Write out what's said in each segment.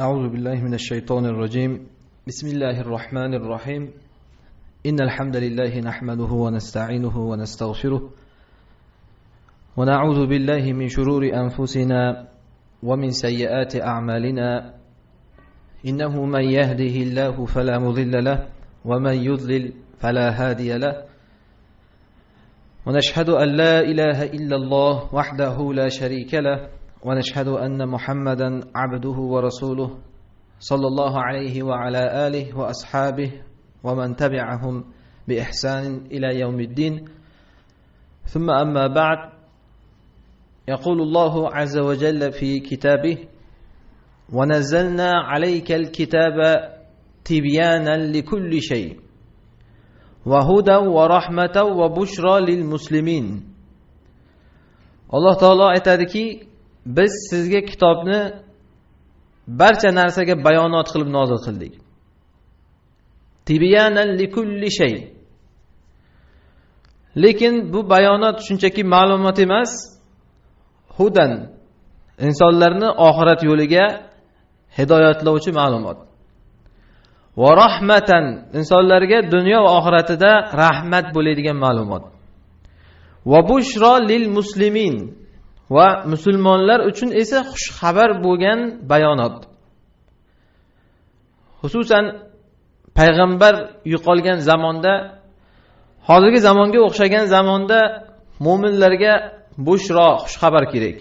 أعوذ بالله من الشيطان الرجيم. بسم الله الرحمن الرحيم. إن الحمد لله نحمده ونستعينه ونستغفره ونعوذ بالله من شرور أنفسنا ومن سيئات أعمالنا إنه من يهده الله فلا مضل له ومن يضلل فلا هادي له ونشهد أن لا إله إلا الله وحده لا شريك له ونشهد أن محمدا عبده ورسوله صلى الله عليه وعلى آله وأصحابه ومن تبعهم بإحسان إلى يوم الدين. ثم أما بعد، يقول الله عز وجل في كتابه: ونزلنا عليك الكتاب تبيانا لكل شيء وهدى ورحمة وبشرى للمسلمين. Alloh taolo aytadiki, biz sizga kitobni barcha narsaga bayonot qilib nozil qildik. Tibyanan likulli shay. Lekin bu bayonot shunchaki ma'lumot emas, hudan, insonlarni oxirat yo'liga hidoyatlovchi ma'lumot. Va rahmatan, insonlarga dunyo va oxiratida rahmat bo'ladigan ma'lumot. Va bushro lil muslimin, va musulmonlar uchun esa xush xabar bo'lgan bayonot. Xususan payg'ambar yo'qolgan zamonda, hozirgi zamonga o'xshagan zamonda mu'minlarga bushro, xush xabar kerak.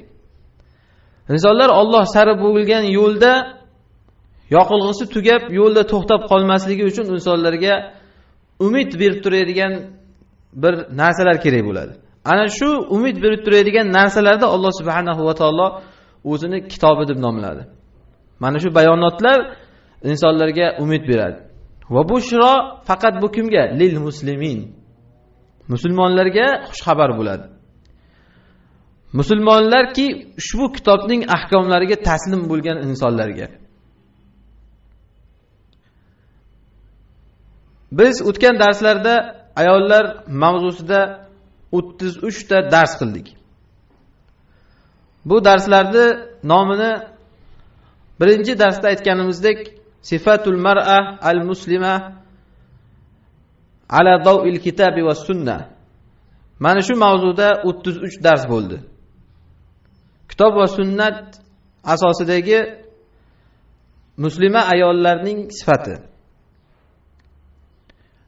Insonlar Alloh sari bo'lgan yo'lda yoqilg'isi tugab, yo'lda to'xtab qolmasligi uchun insonlarga umid berib turadigan bir narsalar kerak bo'ladi. Ana shu umid berib turadigan narsalarda Alloh subhanahu va taolo o'zini kitobi deb nomladi. Mana shu bayonotlar insonlarga umid beradi. Va bushro faqat bu kimga? Lil muslimin. Musulmonlarga xush xabar bo'ladi. Musulmonlarki ushbu kitobning ahkomlariga taslim bo'lgan insonlarga. Biz o'tgan darslarda ayollar mavzusida 33 ta dars qildik. Bu darslarni nomini birinchi darsda aytganimizdek Sifatul mar'a al-muslima ala daw'il kitabi va sunna. Mana shu mavzuda 33 dars bo'ldi. Kitob va sunnat asosidagi muslima ayollarning sifati.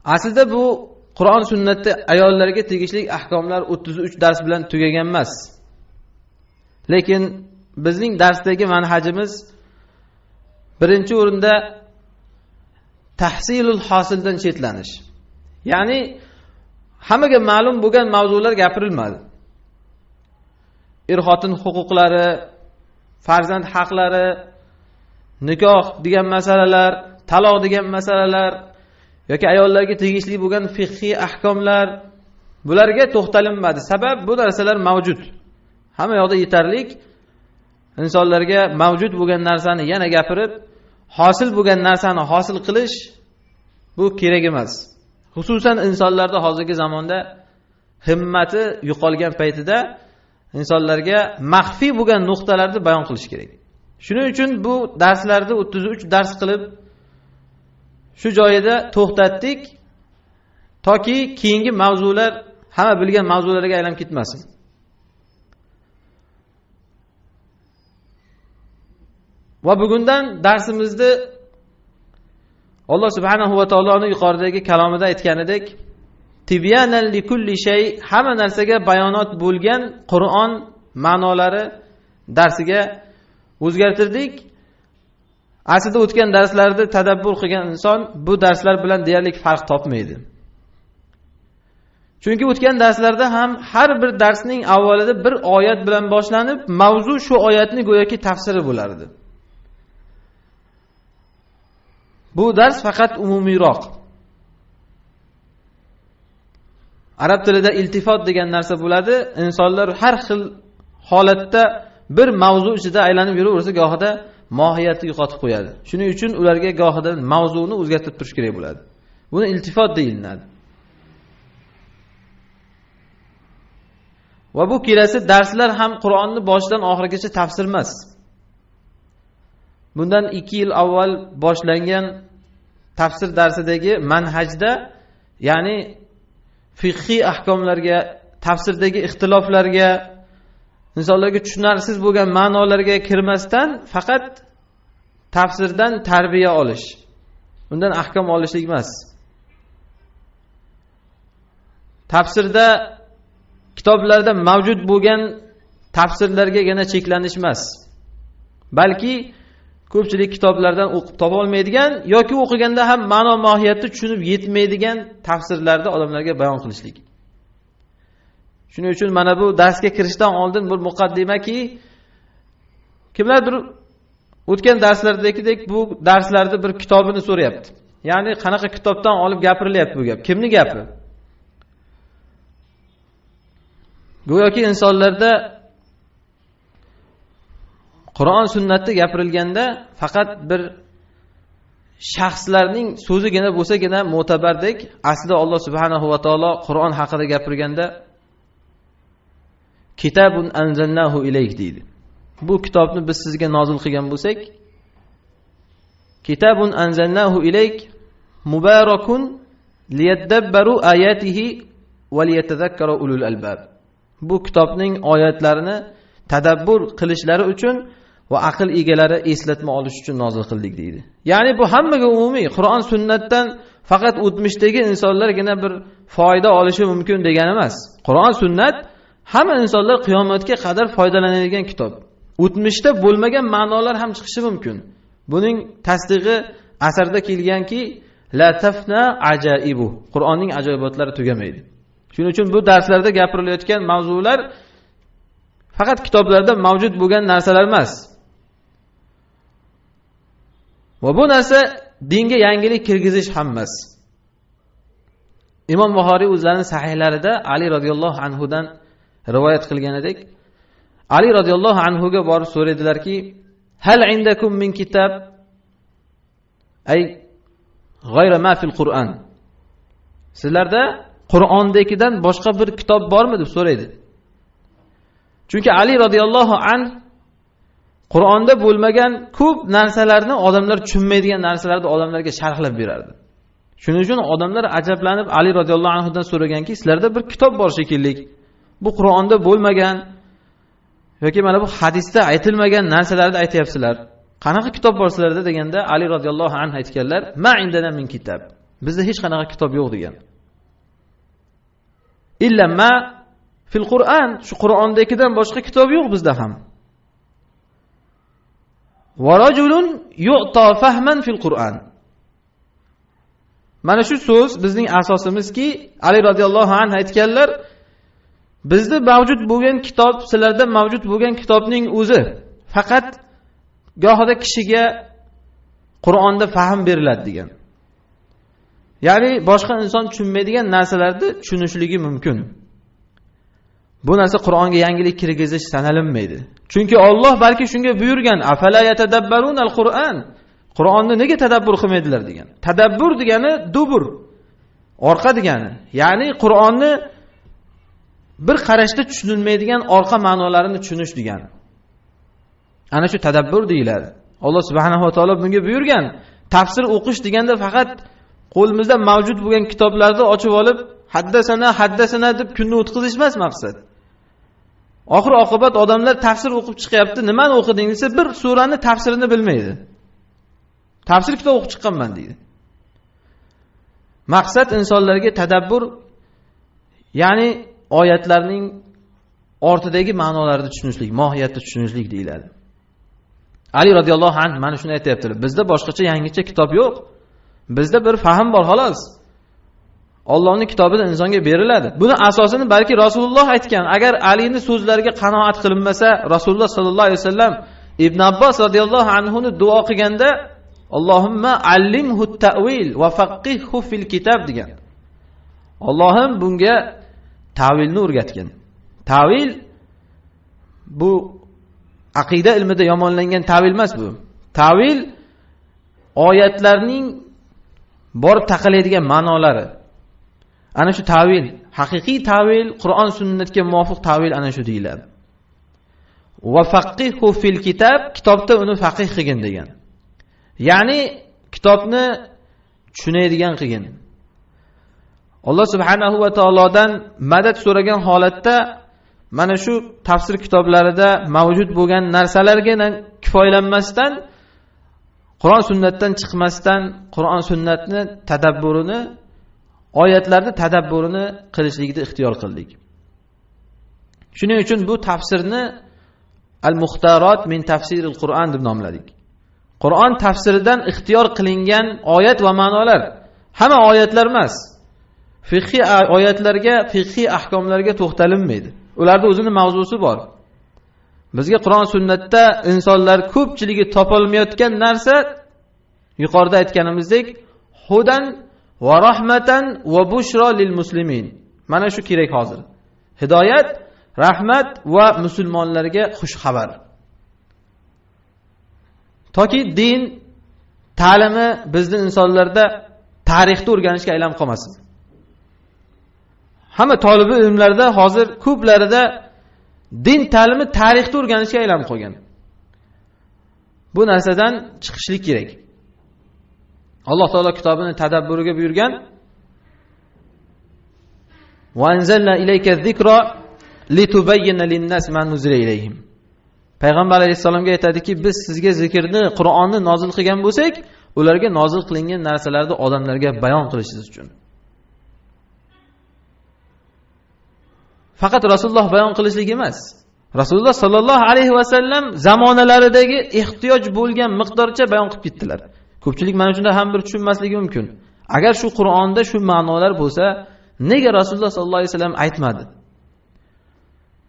Aslida bu Qur'on sunnatda ayollarga tegishli ahkomlar 33 dars bilan tugagan emas. Lekin bizning darsdagi manhajimiz birinchi o'rinda tahsilul hosildan chetlanish. Ya'ni hammaga ma'lum bo'lgan mavzular gapirilmadi. Er-xotin huquqlari, farzand haqlari, nikoh degan masalalar, taloq degan masalalar yoki ayollarga tegishli bo'lgan fiqhiy ahkomlar, bularga to'xtalinmadi. Sabab bu narsalar mavjud. Hamma yoqda yetarlik. Insonlarga mavjud bo'lgan narsani yana gapirib, hosil bo'lgan narsani hosil qilish bu kerak emas. Xususan insonlarda hozirgi zamonda himmati yo'qolgan paytida insonlarga maxfiy bo'lgan nuqtalarni bayon qilish kerak. Shuning uchun bu darslarni 33 dars qilib shu joyida to'xtatdik, toki keyingi mavzular hamma bilgan mavzularga aylanib ketmasin. Va bugundan darsimizni Alloh subhanahu va taoloning yuqoridagi kalomida aytganidek, tibyanan likulli shay, hamma narsaga bayonot bo'lgan Qur'on ma'nolari darsiga o'zgartirdik. Aslida o'tgan darslarda tadabbur qilgan inson bu darslar bilan deyarli farq topmaydi. Chunki o'tgan darslarda ham har bir darsning avvalida bir oyat bilan boshlanib, mavzu shu oyatning go'yoki tafsiri bo'lardi. Bu dars faqat umumiyroq. Arab tilida iltifot degan narsa bo'ladi. Insonlar har xil holatda bir mavzu ichida aylanib yuraversa, gohida mohiyatni yo'qotib qo'yadi. Shuning uchun ularga gohida mavzuni o'zgartirib turish kerak bo'ladi. Buni iltifot deyiladi. Va bu kelasi darslar ham Qur'onni boshidan oxirigacha tafsir emas. bundan 2 yil avval boshlangan tafsir darsidagi manhajda, ya'ni fiqhiy ahkomlarga, tafsirdagi ixtiloflarga, insonlarga tushunarsiz bo'lgan ma'nolarga kirmasdan faqat tafsirdan tarbiya olish, undan ahkom olishlik emas. Tafsirda kitoblarda mavjud bo'lgan tafsirlargagina cheklanish emas, balki ko'pchilik kitoblardan o'qib topa olmaydigan yoki o'qiganda ham ma'no mohiyatni tushunib yetmaydigan tafsirlarni odamlarga bayon qilishlik. Shuning uchun mana bu darsga kirishdan oldin bir muqaddimaki, kimlardir o'tgan darslardagidek bu darslarda bir kitobini so'rayapti. Ya'ni qanaqa kitobdan olib gapirilyapti bu gap? Kimni gapi? Go'yoki insonlarda Qur'on sunnatda gapirilganda faqat bir shaxslarning so'zigina bo'lsagina mo'tabardek, aslida Alloh subhanahu va taolo Qur'on haqida gapirganda kitabun anzalnahu ilayk deydi. Bu kitobni biz sizga nozil qilgan bo'lsak, kitabun anzalnahu ilayk mubarakun liyadabbaru ayatihi va liyatadhakkaru ulul albab. Bu kitobning oyatlarini tadabbur qilishlari uchun va aql egalari eslatma olish uchun nozil qildik deydi. Ya'ni bu hammaga umumiy, Qur'on sunnatdan faqat o'tmishdagi insonlargina bir foyda olishi mumkin degani emas. Qur'on sunnat hamma insonlar qiyomatga qadar foydalanadigan kitob. O'tmishda bo'lmagan ma'nolar ham chiqishi mumkin. Buning tasdig'i asarda kelganki, la tafna ajaibu. Qur'onning ajoyibotlari tugamaydi. Shuning uchun bu darslarda gapirilayotgan mavzular faqat kitoblarda mavjud bo'lgan narsalar emas. Va bu narsa dinga yangilik kirgizish ham emas. Imom Buxoriy o'zlarining sahihlarida Ali radhiyallohu anhu dan rivoyat qilgan edik. Ali radhiyallohu anhu ga borib so'radilarki, "Hal indakum min kitab ay g'ayra ma fil Qur'on?" Sizlarda Qur'ondagidan boshqa bir kitob bormi deb so'raydi. Chunki Ali radhiyallohu anh Qur'onda bo'lmagan ko'p narsalarni, odamlar tushunmaydigan narsalarni odamlarga sharhlab berardi. Shuning uchun odamlar ajablanib Ali radhiyallohu anhu dan so'raganki, sizlarda bir kitob bor shekilli. Bu Qur'onda bo'lmagan yoki mana bu hadisda aytilmagan narsalarni aytayapsizlar. Qanaqa kitob bor sizlarda deganda Ali radhiyallohu anhu aytganlar, "Ma indana min kitab." Bizda hech qanaqa kitob yo'q degan. Illa ma fil Qur'on, shu Qur'ondagidan boshqa kitob yo'q bizda ham. Va rajulun yu'ta fahman fil Qur'on. Mana shu so'z bizning asosimizki, Ali radhiyallohu anhu aytganlar, bizda mavjud bo'lgan kitob, sizlarda mavjud bo'lgan kitobning o'zi faqat gohida kishiga Qur'onda fahm beriladi degan. Ya'ni boshqa inson tushunmaydigan narsalarni tushunishligi mumkin. Bu narsa Qur'onga yangilik kirgizish sanalinmaydi. Chunki Alloh balki shunga buyurgan, "Afala yatadabbarunal Qur'on." Qur'onni nega tadabbur qilmaydilar degan. Tadabbur degani dubur, orqa degani. Ya'ni Qur'onni bir qarashda tushunilmaydigan orqa ma'nolarini tushunish degani. Ana shu tadabbur deyiladi. Alloh subhanahu va taolo bunga buyurgan. Tafsir o'qish deganda faqat qo'limizda mavjud bo'lgan kitoblarni ochib olib, haddasana deb kunni o'tkazish emas maqsad. Oxir oqibat odamlar tafsir o'qib chiqyapti. Nimani o'qiding desa, bir surani tafsirini bilmaydi. Tafsir kitob o'qib chiqqanman deydi. Maqsad insonlarga tadabbur, ya'ni oyatlarning ortidagi ma'nolarni tushunishlik, mohiyatni tushunishlik deyiladi. Ali radhiyallohu anhu mana shuni aytayaptilar. Bizda boshqacha yangicha kitob yo'q. Bizda bir fahm bor xolos. Allohning kitobida insonga beriladi. Buni asosini balki Rasululloh aytgan. Agar Alining so'zlariga qanoat qilinmasa, Rasululloh sallallohu alayhi vasallam Ibn Abbos radhiyallohu anhu ni duo qilganda, "Allohumma allimhu at-ta'wil va faqihhu fil kitob" degan. Allohim bunga ta'vilni o'rgatgan. Ta'vil bu aqida ilmida yomonlangan ta'vil emas bu. Ta'vil oyatlarning borib taqalaydigan ma'nolari. Ana shu ta'vil, haqiqiy ta'vil, Qur'on sunnatga muvofiq ta'vil ana shu deyiladi. Va faqihhu fil kitob, kitobda uni faqih qilgan degan. Ya'ni kitobni tushunadigan qilgin. Alloh subhanahu va taolodan madad so'ragan holatda mana shu tafsir kitoblarida mavjud bo'lgan narsalarga kifoyalanmasdan, Qur'on sunnatdan chiqmasdan, Qur'on sunnatni tadabburini, oyatlarni tadabburini qilishlikni ixtiyor qildik. Shuning uchun bu tafsirni Al-Muxtarat min tafsiril Qur'on deb nomladik. Qur'on tafsiridan ixtiyor qilingan oyat va ma'nolar, hamma oyatlar emas. Fiqhiy oyatlarga, fiqhiy ahkomlarga to'xtalinmaydi. Ularda o'zining mavzusi bor. Bizga Qur'on sunnatda insonlar ko'pchiligi topolmayotgan narsa yuqorida aytganimizdek hudan va rahmatan va bushro lil muslimin. Mana shu kerak hozir. Hidoyat, rahmat va musulmonlarga xush xabar. Toki din ta'limi bizning insonlarda tarixni o'rganishga aylanib qolmasin. Hamma tolibi ilmlarda hozir ko'plarida din ta'limi tarixni o'rganishga aylanib qolgan. Bu narsadan chiqishlik kerak. Alloh taolo kitobini tadabburiga buyurgan. Va anzalna ilayka zikra litubayyana lin-nas ma nuzila ilayhim. Payg'ambar alayhisalomga aytadiki, biz sizga zikrni, Qur'onni nozil qilgan bo'lsak, ularga nozil qilingan narsalarni odamlarga bayon qilishingiz uchun. Faqat Rasululloh bayon qilishlik emas. Rasululloh sallallohu alayhi va sallam zamonalaridagi ehtiyoj bo'lgan miqdorcha bayon qilib ketdilar. Ko'pchilik mana shunda ham bir tushunmasligi mumkin. Agar shu Qur'onda shu ma'nolar bo'lsa, nega Rasululloh sallallohu alayhi vasallam aytmadi?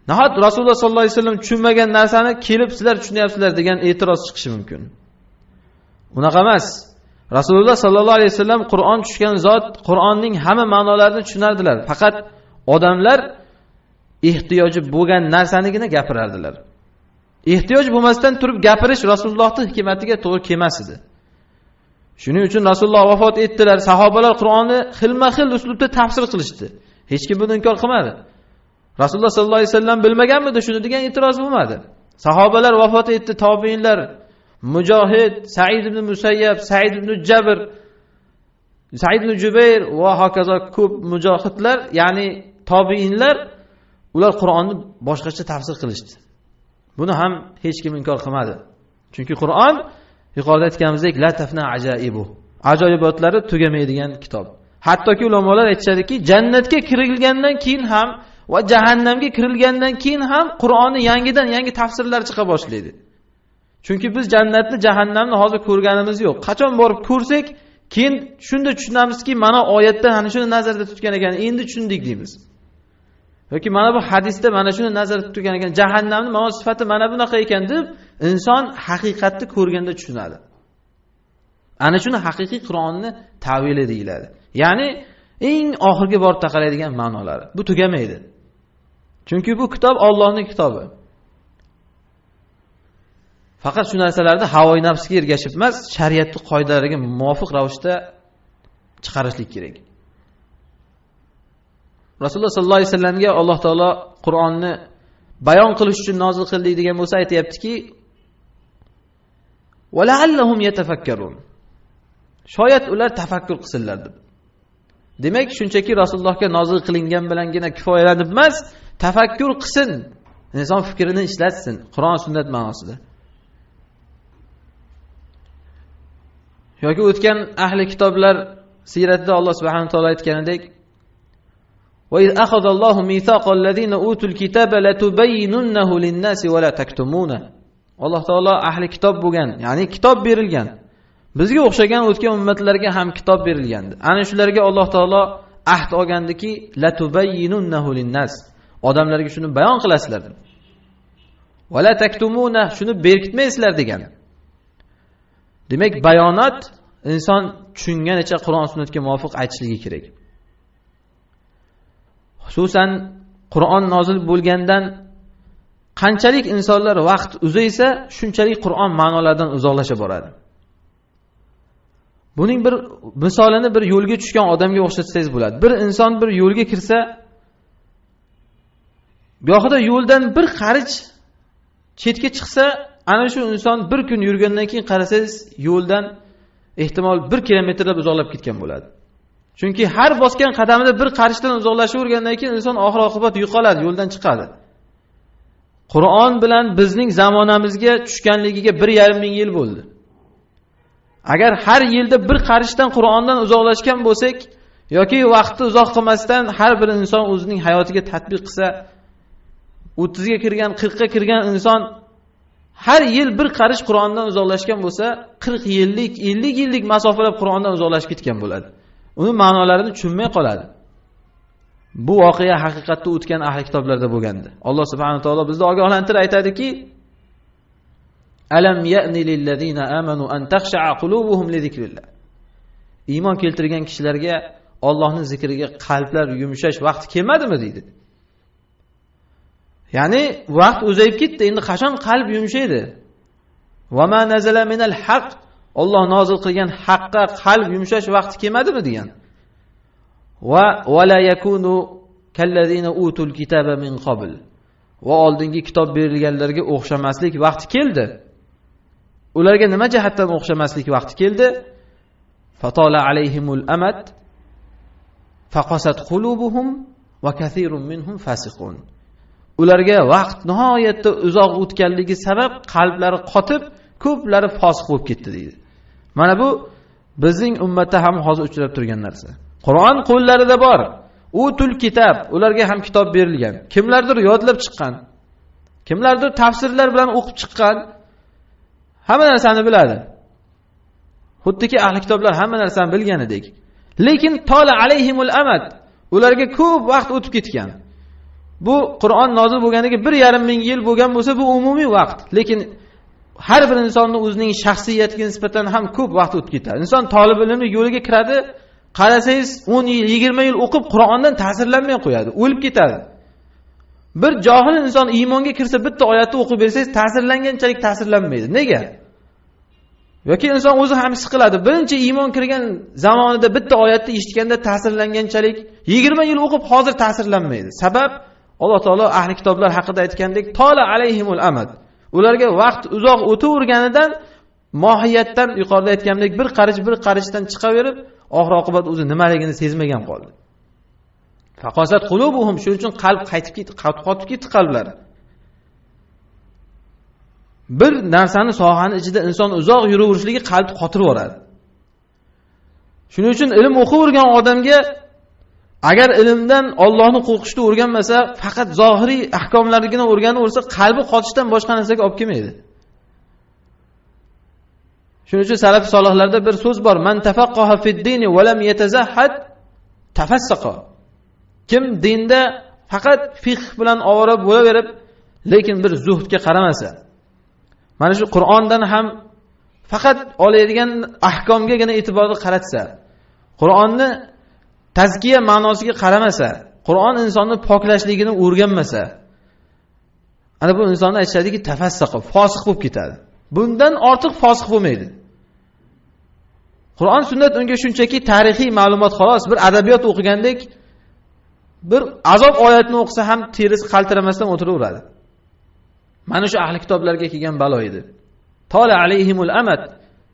Nahot Rasululloh sallallohu alayhi vasallam tushunmagan narsani kelib sizlar tushunyapsizlar degan e'tiroz chiqishi mumkin. Unaqa emas. Rasululloh sallallohu alayhi vasallam Qur'on tushgan zot Qur'onning hamma ma'nolarini tushunardilar. Faqat odamlar ehtiyoji bo'lgan narsanigina gapirardilar. Ehtiyoj bo'lmasdan turib gapirish Rasulullohning hikmatiga to'g'ri kelmas edi. Shuning uchun Rasululloh vafot etdilar. Sahobalar Qur'onni xilma-xil uslubda tafsir qilishdi. Hech kim buni inkor qilmadi. Rasululloh sallallohu alayhi vasallam bilmaganmidi shuni degan e'tiroz bo'lmadi. Sahobalar vafot etdi, tobiinlar, Mujohid, Said ibn Musayyab, Said ibn Jabr, Said ibn Jubayr va hokazo ko'p mujohidlar, ya'ni tobiinlar, ular Qur'onni boshqacha tafsir qilishdi. Buni ham hech kim inkor qilmadi. Chunki Qur'on yuqorida aytganimizdek la tafna ajaibu. Ajoyibotlari tugamaydigan kitob. Hattoki ulamolar aytishadiki, jannatga kirilgandan keyin ham va jahannamga kirilgandan keyin ham Qur'onni yangi tafsirlar chiqa boshlaydi. Chunki biz jannatni, jahannamni hozir ko'rganimiz yo'q. Qachon borib ko'rsak, keyin shunda tushunamizki, mana oyatda ana shuni nazarda tutgan ekan, endi tushundik deymiz. Yoki mana bu hadisda mana shuni nazarda tutgan ekan, jahannamning mana sifati mana bunaqa ekan deb inson haqiqatni ko'rganda tushunadi. Ana shuni haqiqiy Qur'onni ta'vili deyiladi. Ya'ni eng oxirgi borib taqalaydigan ma'nolari. Bu tugamaydi. Chunki bu kitob Allohning kitobi. Faqat shu narsalarni havoyi nafsga ergashib emas, shariatning qoidalariga muvofiq ravishda chiqarishlik kerak. Rasululloh sallallohu alayhi vasallamga Alloh taolo Qur'onni bayon qilish uchun nozil qildik degan bo'lsa aytayaptiki: "Va la'allahum yatafakkarun." Shoyat ular tafakkur qilsinlar deb. Demak, shunchaki Rasulullohga nozil qilingan bilangina kifoyalanib emas, tafakkur qilsin. Inson fikrini ishlatsin, Qur'on sunnat ma'nosida. Yoki o'tgan ahli kitoblar siyratida Alloh subhanahu va taolo aytganidek: "Va iz akhadallohu mithaqal ladina utul kitaba latubayyinunnahu lin-nasi va la taktumuna." Alloh taolo ahli kitob bo'lgan, ya'ni kitob berilgan. Bizga o'xshagan o'tgan ummatlarga ham kitob berilgandi. Ana shularga Alloh taolo ahd olgandiki, latubayyinunnahu lin-nas. Odamlarga shuni bayon qilasizlar. Va la taktumuna, shuni berkitmaysizlar degan. Demak, bayonot inson tushunganicha Qur'on sunnatga muvofiq aytishligi kerak. Xususan Qur'on nozil bo'lgandan qanchalik insonlar vaqt uzaysa, shunchalik Qur'on ma'nolaridan uzoqlasha boradi. Buning bir misolini bir yo'lga tushgan odamga o'xshatsangiz bo'ladi. Bir inson bir yo'lga kirsa, gohida yo'ldan bir qarich chetga chiqsa, ana shu inson bir kun yurgandan keyin qarasangiz, yo'ldan ehtimol 1 kilometrlab uzoqlab ketgan bo'ladi. Chunki har bosgan qadamida bir qarishdan uzoqlashavergandan keyin inson oxir oqibat yo'qoladi, yo'ldan chiqadi. Qur'on bilan bizning zamonamizga tushganligiga 1,5 ming yil bo'ldi. Agar har yilda bir qarishdan Qur'ondan uzoqlashgan bo'lsak, yoki vaqtni uzoq qilmasdan har bir inson o'zining hayotiga tatbiq qilsa, 30 ga kirgan, 40 ga kirgan inson har yil bir qarish Qur'ondan uzoqlashgan bo'lsa, 40 yillik, 50 yillik masofalar Qur'ondan uzoqlashib ketgan bo'ladi. Uni ma'nolarini tushunmay qoladi. Bu voqea haqiqatda o'tgan ahli kitoblarda bo'lgandi. Alloh subhanahu va taolo bizni ogohlantirib aytadiki: Alam ya'ni lillazina amanu an takhsha'a qulubuhum li zikrillah. Iymon keltirgan kishilarga Allohning zikriga qalblar yumshash vaqti kelmadimi deydi. Ya'ni vaqt uzayib ketdi, endi qachon qalb yumshaydi? Va ma nazala minal haq. Alloh nozil qilgan haqqa qalb yumshash vaqti kelmadimi degan. Va la yakunu kallazina utul kitaba min qabl. Va oldingi kitob berilganlarga o'xshamaslik vaqti keldi. Ularga nima jihatdan o'xshamaslik vaqti keldi? Fatala alayhimul amad faqasat qulubuhum va kathirun minhum fasiqun. Ularga vaqt nihoyatda uzoq o'tganligi sabab qalblari qotib, ko'plari fosiq bo'lib ketdi deydi. Mana bu bizning ummatda ham hozir uchrab turgan narsa. Qur'on qo'llarida bor. Utul kitob, ularga ham kitob berilgan. Kimlardir yodlab chiqqan. Kimlardir tafsirlar bilan o'qib chiqqan. Hamma narsani biladi. Xuddiki ahli kitoblar hamma narsani bilganidek. Lekin tola alayhimul amad, ularga ko'p vaqt o'tib ketgan. Bu Qur'on nozil bo'lganiga 1,5 ming yil bo'lgan bo'lsa, bu umumiy vaqt. Lekin har bir insonning o'zining shaxsiyatiga nisbatan ham ko'p vaqt o'tib ketadi. Inson talab ilmlik yo'liga kiradi, qarasangiz 10 yil, 20 yil o'qib Qur'ondan ta'sirlanmay qo'yadi, o'lib ketadi. Bir johil inson iymonga kirsa, bitta oyatni o'qib bersangiz, ta'sirlanganchalik ta'sirlanmaydi. Nega? Yoki inson o'zi ham his qiladi. Birinchi iymon kirgan zamonida bitta oyatni eshitganda ta'sirlanganchalik 20 yil o'qib hozir ta'sirlanmaydi. Sabab Alloh taolo ahli kitoblar haqida aytgandek, tola alayhimul amad. Ularga vaqt uzoq o'taverganidan mohiyatdan yuqorida aytgandek bir qarishdan chiqaverib, oxir oqibat o'zi nimaligini sezmagan qoldi. Faqasat qulubuhum, shuning uchun qalb qaytib ketdi, qotib ketdi qalblari. Bir narsani sohani ichida inson uzoq yuraverishligi qalbni qotirib yuboradi. Shuning uchun ilm o'qivergan odamga agar ilmdan Allohni qo'rqishni o'rganmasa, faqat zohiriy ahkomlarigina o'rganaversa, qalbi qotishdan boshqa narsaga olib kelmaydi. Shuning uchun salaf solihlarda bir so'z bor: "Man tafaqqaha fid-dini va lam yatazahhad tafassaqa." Kim dinda faqat fiqh bilan ovora bo'laverib, lekin bir zuhdga qaramasa, mana shu Qur'ondan ham faqat oladigan ahkomgagina e'tiborni qaratsa, Qur'onni tazkiya ma'nosiga qaramasa, Qur'on insonni poklashligini o'rganmasa, ana bu insonni aytishadiki, tafassaqa, fosiq bo'lib ketadi. Bundan ortiq fosiq bo'lmaydi. Qur'on sunnat unga shunchaki tarixiy ma'lumot xolos, bir adabiyot o'qigandek, bir azob oyatini o'qisa ham terisi qaltiramasdan o'tiraveradi. Mana shu ahli kitoblarga kelgan balo edi. Tola alayhimul amad.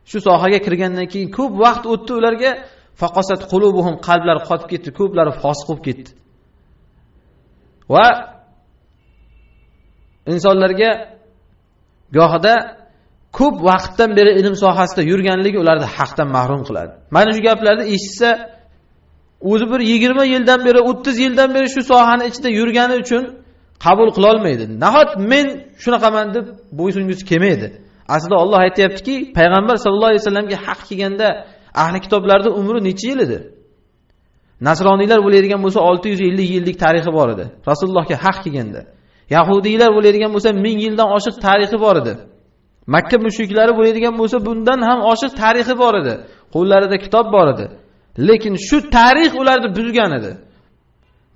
Shu sohaga kirgandan keyin ko'p vaqt o'tdi ularga, faqasat qulubuhum, qalblari qotib ketdi, ko'plari fosiq bo'lib ketdi. Va insonlarga gohida ko'p vaqtdan beri ilm sohasida yurganligi ularni haqdan mahrum qiladi. Mana shu gaplarni eshitsa, o'zi bir 20 yildan beri, 30 yildan beri shu sohani ichida yurgani uchun qabul qila olmaydi. Nahot men shunaqaman deb bo'ysungisi kelmaydi. Aslida Alloh aytayaptiki, payg'ambar sollallohu alayhi vasallamga haq kelganda ahli kitoblarda umri necha yil edi? Nasroniylar bo'ladigan bo'lsa 650 yillik tarixi bor edi. Rasulullohga haq kelganda. Yahudiylar bo'ladigan bo'lsa 1000 yildan oshiq tarixi bor edi. Makka mushriklari bo'ladigan bo'lsa bundan ham oshiq tarixi bor edi. Qo'llarida kitob bor edi. Lekin shu tarix ularni buzgan edi.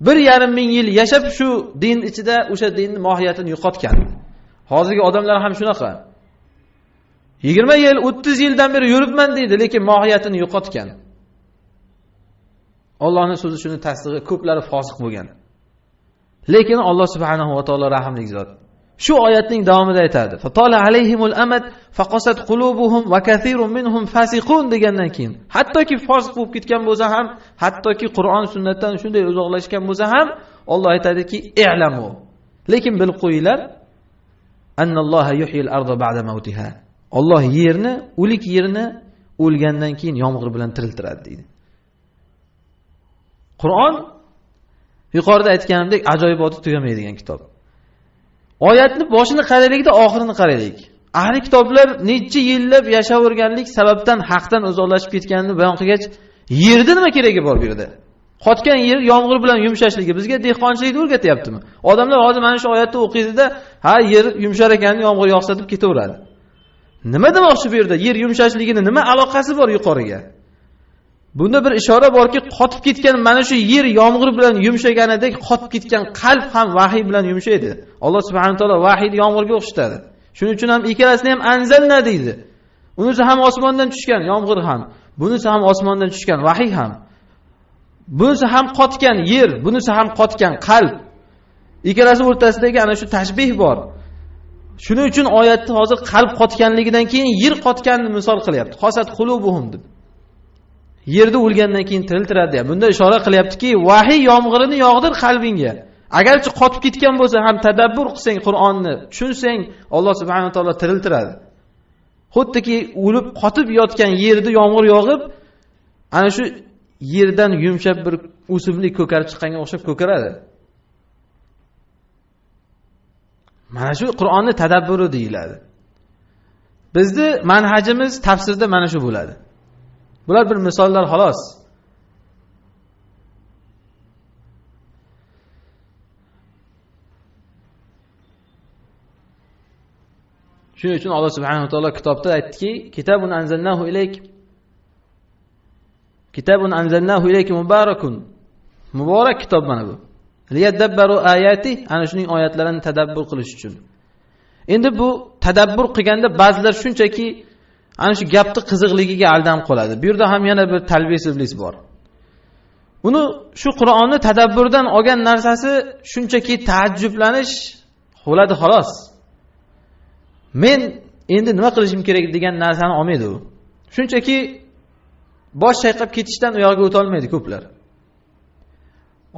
1,5 ming yil yashab shu din ichida o'sha dinning mohiyatini yo'qotgan. Hozirgi odamlar ham shunaqa. 20 yil, 30 yildan beri yuribman deydi, lekin mohiyatini yo'qotgan. Allohning so'zi shuni tasdig'i, ko'plari fosiq bo'lgan. Lekin Alloh subhanahu va taolo rahimli zot. Shu oyatning davomida aytadi. Fatala alayhimul amad faqasat qulubuhum va kathirun minhum fasiqun degandan keyin, hattoki fosiq bo'lib ketgan bo'lsa ham, hattoki Qur'on sunnatdan shunday uzoqlashgan bo'lsa ham, Alloh aytadiki, "I'lamu." Lekin bilib qo'yinglar, annalloha yuhyil arda ba'da mawtiha. Alloh yerni, o'lik yerni o'lgandan keyin yomg'ir bilan tiriltiradi deydi. Qur'on yuqorida aytganimdek ajoyiboti tugamaydigan kitob. Oyatni boshini qaraylikda oxirini qaraylik. Ahli kitoblar necha yillab yashaverganlik sababdan haqdan uzoqlashib ketganini bayon qilgach, yerda nima keragi bor bu yerda? Qotgan yer yomg'ir bilan yumshashligi bizga dehqonchilikni o'rgatyaptimi? Odamlar hozir mana shu oyatni o'qiydi-da, ha yer yumshar ekan, yomg'ir yog'sa deb ketaveradi. Nima demoqchi bu yerda? Yer yumshashligini nima aloqasi bor yuqoriga? Bunda bir ishora borki, qotib ketgan mana shu yer yomg'ir bilan yumshaganidek qotib ketgan qalb ham vahiy bilan yumshaydi. Alloh subhanahu va taolo vahiyni yomg'irga o'xshatadi. Shuning uchun ham ikkalasini ham anzalna deydi. Unisi ham osmondan tushgan yomg'ir ham, bunisi ham osmondan tushgan vahiy ham. Bunisi ham qotgan yer, bunisi ham qotgan qalb. Ikkalasi o'rtasidagi ana shu tashbih bor. Shuning uchun oyatda hozir qalb qotganligidan keyin yer qotganini misol qilyapti. Qosat qulubuhum deb. Yerda o'lgandan keyin tiriltiradi deb. Bunda ishora qilyaptiki, vahiy yomg'irini yog'dir qalbingga. Agarchi qotib ketgan bo'lsa ham tadabbur qilsang, Qur'onni tushunsang, Alloh subhanahu va taolo tiriltiradi. Xuddiki o'lib qotib yotgan yerda yomg'ir yog'ib, ana shu yerdan yumshab bir o'simlik ko'karib chiqqanga o'xshab ko'karadi. Mana shu Qur'onni tadabburi deyiladi. Bizning manhajimiz tafsirda mana shu bo'ladi. Bular bir misollar xolos. Shuning uchun Alloh subhanahu va taolo kitobda aytdiki, "Kitabun anzalnahu ilayk." Kitabun anzalnahu ilayk mubarakun. Muborak kitob mana bu. Liyadabbaru ayati, ana shuning oyatlarini tadabbur qilish uchun. Endi bu tadabbur qilganda ba'zilar shunchaki ana shu gapni qiziqligiga aldanib qoladi. Bu yerda ham yana bir talbis iblis bor. Uni shu Qur'onni tadabburdan olgan narsasi shunchaki taajjublanish bo'ladi xolos. Men endi nima qilishim kerak degan narsani olmaydi u. Shunchaki bosh chayqab ketishdan u yoqqa o'ta olmaydi ko'plar.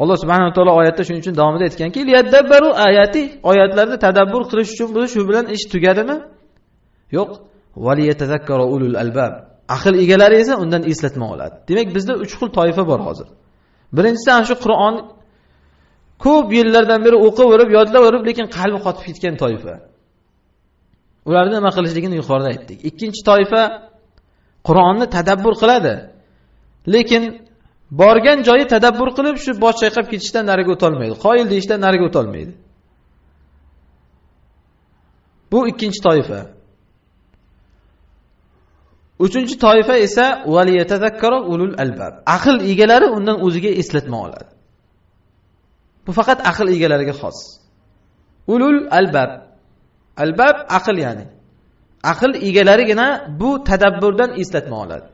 Alloh subhanahu va taolo oyatda shuning uchun davomida aytganki, "Liyadabbaru ayati", oyatlarni tadabbur qilish uchun bu shu bilan ish tugadimi? Yo'q. "Valiyatazakkaru ulul albab", aql egalari esa undan eslatma oladi. Demak, bizda 3 xil toifa bor hozir. Birinchisi ana shu Qur'on ko'p yillardan beri o'qib, yodlab, lekin qalbi qotib ketgan toifa. Ularni nima qilishligini yuqorida aytdik. Ikkinchi toifa Qur'onni tadabbur qiladi, lekin borgan joyi tadabbur qilib shu bosh chayqab ketishdan nariga o'ta olmaydi. Qoyil deyishdan nariga o'ta olmaydi. Bu ikkinchi toifa. Uchinchi toifa esa valiyatazakkaru ulul albab. Aql egalari undan o'ziga eslatma oladi. Bu faqat aql egalariga xos. Ulul albab. Albab aql ya'ni. Aql egalarigina bu tadabburdan eslatma oladi.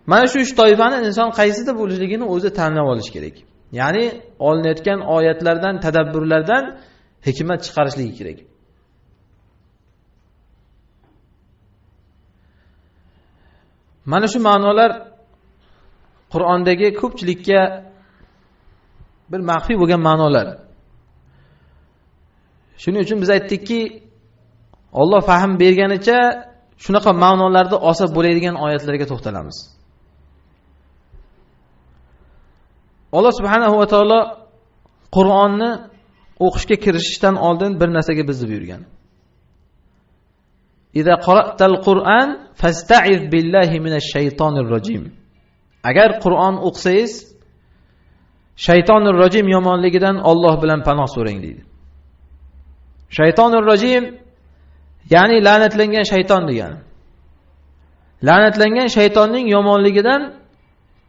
Mana shu 3 toifani inson qaysida bo'lishligini o'zi tanlab olish kerak. Ya'ni olinayotgan oyatlardan, tadabburlardan hikmat chiqarishligi kerak. Mana shu ma'nolar Qur'ondagi ko'pchilikka bir maxfiy bo'lgan ma'nolar. Shuning uchun biz aytdikki, Alloh fahm berganicha shunaqa ma'nolarni olsa bo'ladigan oyatlarga to'xtalamiz. Alloh subhanahu va taolo Qur'onni o'qishga kirishishdan oldin bir narsaga bizni buyurgan. "Iza qara'tal Qur'an fasta'iz billahi minash shaytonir rojim." Agar Qur'on o'qisangiz, shaytonir rojim yomonligidan Alloh bilan panoh so'rang deydi. Shaytonir rojim ya'ni la'natlangan shayton degani. La'natlangan shaytonning yomonligidan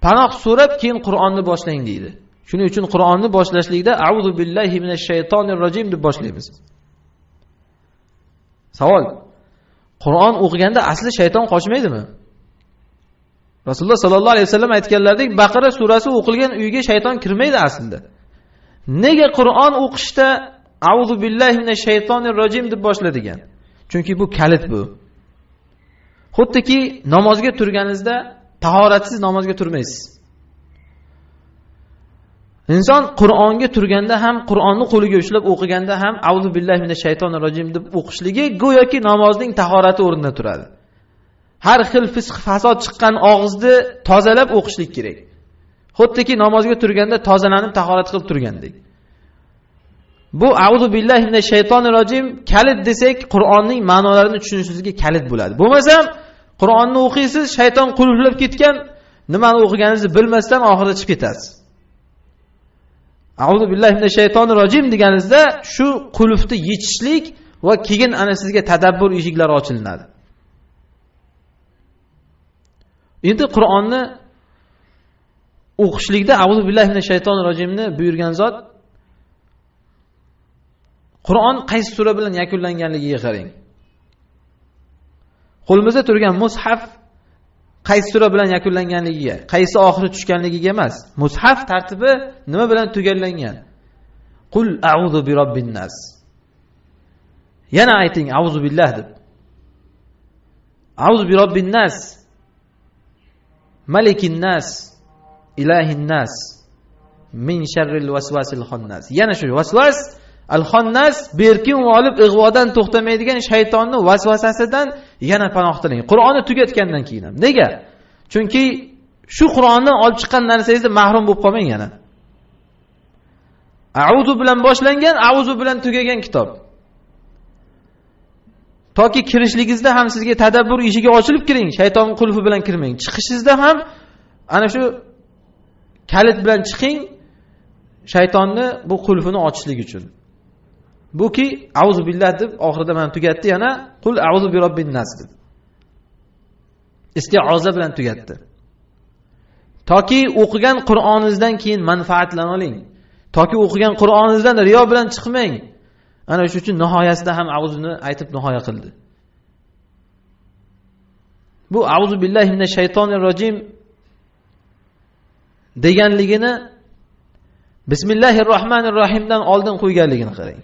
panoh so'rab keyin Qur'onni boshlang deydi. Shuning uchun Qur'onni boshlashlikda a'udhu billahi minash shaytonir rojim deb boshlaymiz. Savol: Qur'on o'qiganda asli shayton qochmaydimi? Rasululloh sallallohu alayhi vasallam aytganlaridek, Baqara surasi o'qilgan uyga shayton kirmaydi aslida. Nega Qur'on o'qishda A'udhu billahi minash shaytonir rojim deb boshladigan. Chunki bu kalit bu. Xuddiki namozga turganingizda tahoratsiz namozga turmaysiz. Inson Qur'onga turganda ham, Qur'onni qo'liga ushlab o'qiganda ham A'udhu billahi minash shaytonir rojim deb o'qishligi go'yoki namozning tahorati o'rnida turadi. Har xil fisq fasod chiqqan og'izni tozalab o'qishlik kerak. Xuddiki namozga turganda tozalanib tahorat qilib turgandek. Bu A'udhu billahi minash shaytonir rojim kalit desak, Qur'onning ma'nolarini tushunishingizga kalit bo'ladi. Bo'lmasa Qur'onni o'qiysiz, shayton qulflab ketgan, nimani o'qiganingizni bilmasdan oxirida chiqib ketasiz. A'udhu billahi minash shaytonir rojim deganingizda shu qulfni yechishlik va keyin ana sizga tadabbur eshiklari ochilinadi. Endi Qur'onni o'qishlikda A'udhu billahi minash shaytonir rojimni buyurgan zot Qur'on qaysi sura bilan yakunlanganligiga qarang. Qo'limizda turgan mushaf qaysi sura bilan yakunlanganligiga, qaysi oxiri tushganligiga emas. Mushaf tartibi nima bilan tugallangan? Qul a'udhu bi robbin nas. Yana ayting a'udhu billah deb. A'udhu bi robbin nas. Malikin nas. Ilahin nas. Min sharril vasvasil xannas. Yana shu vasvas al-xannas berkin olib ig'vodan to'xtamaydigan shaytonning vasvasasidan yana panoh tilang. Qur'onni tugatgandan keyin ham. Nega? Chunki shu Qur'onni olib chiqqan narsangizdan mahrum bo'lib qolmang yana. A'udhu bilan boshlangan, a'udhu bilan tugagan kitob. Toki kirishligingizda ham sizga tadabbur eshigi ochilib kiring, shayton qulfi bilan kirmang. Chiqishingizda ham ana shu kalit bilan chiqing, shaytonni bu qulfini ochishlik uchun. Bu ki a'udhu billah deb oxirida mana tugatdi, yana qul a'udhu bi robbin nas deb. Istioza bilan tugatdi. Toki o'qigan Qur'oningizdan keyin manfaatlan oling. Toki o'qigan Qur'oningizdan riyo bilan chiqmang. Ana shu uchun nihoyasida ham a'udhuni aytib nihoya qildi. Bu a'udhu billahi minash shaytonir rojim deganligini Bismillahir rohmanir rohimdan oldin qo'yganligini qarang.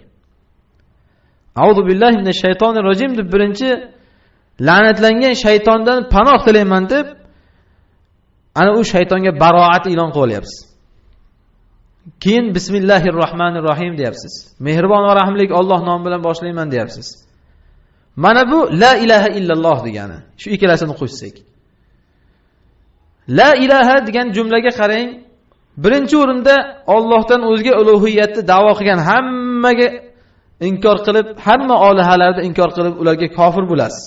A'udhu billahi minash shaytonir rojim deb birinchi la'natlangan shaytondan panoh tilayman deb ana u shaytonga baroat e'lon qilyapsiz. Keyin Bismillahir rohmanir rohim deyapsiz. Mehribon va rahimlik Alloh nomi bilan boshlayman deyapsiz. Mana bu la ilaha illalloh degani. Shu ikkalasini qo'shsak. La ilaha degan jumlaga qarang. Birinchi o'rinda Allohdan o'zga ulug'iyatni da'vo qilgan hammaga inkor qilib, hamma olihalarni inkor qilib ularga kofir bo'lasiz.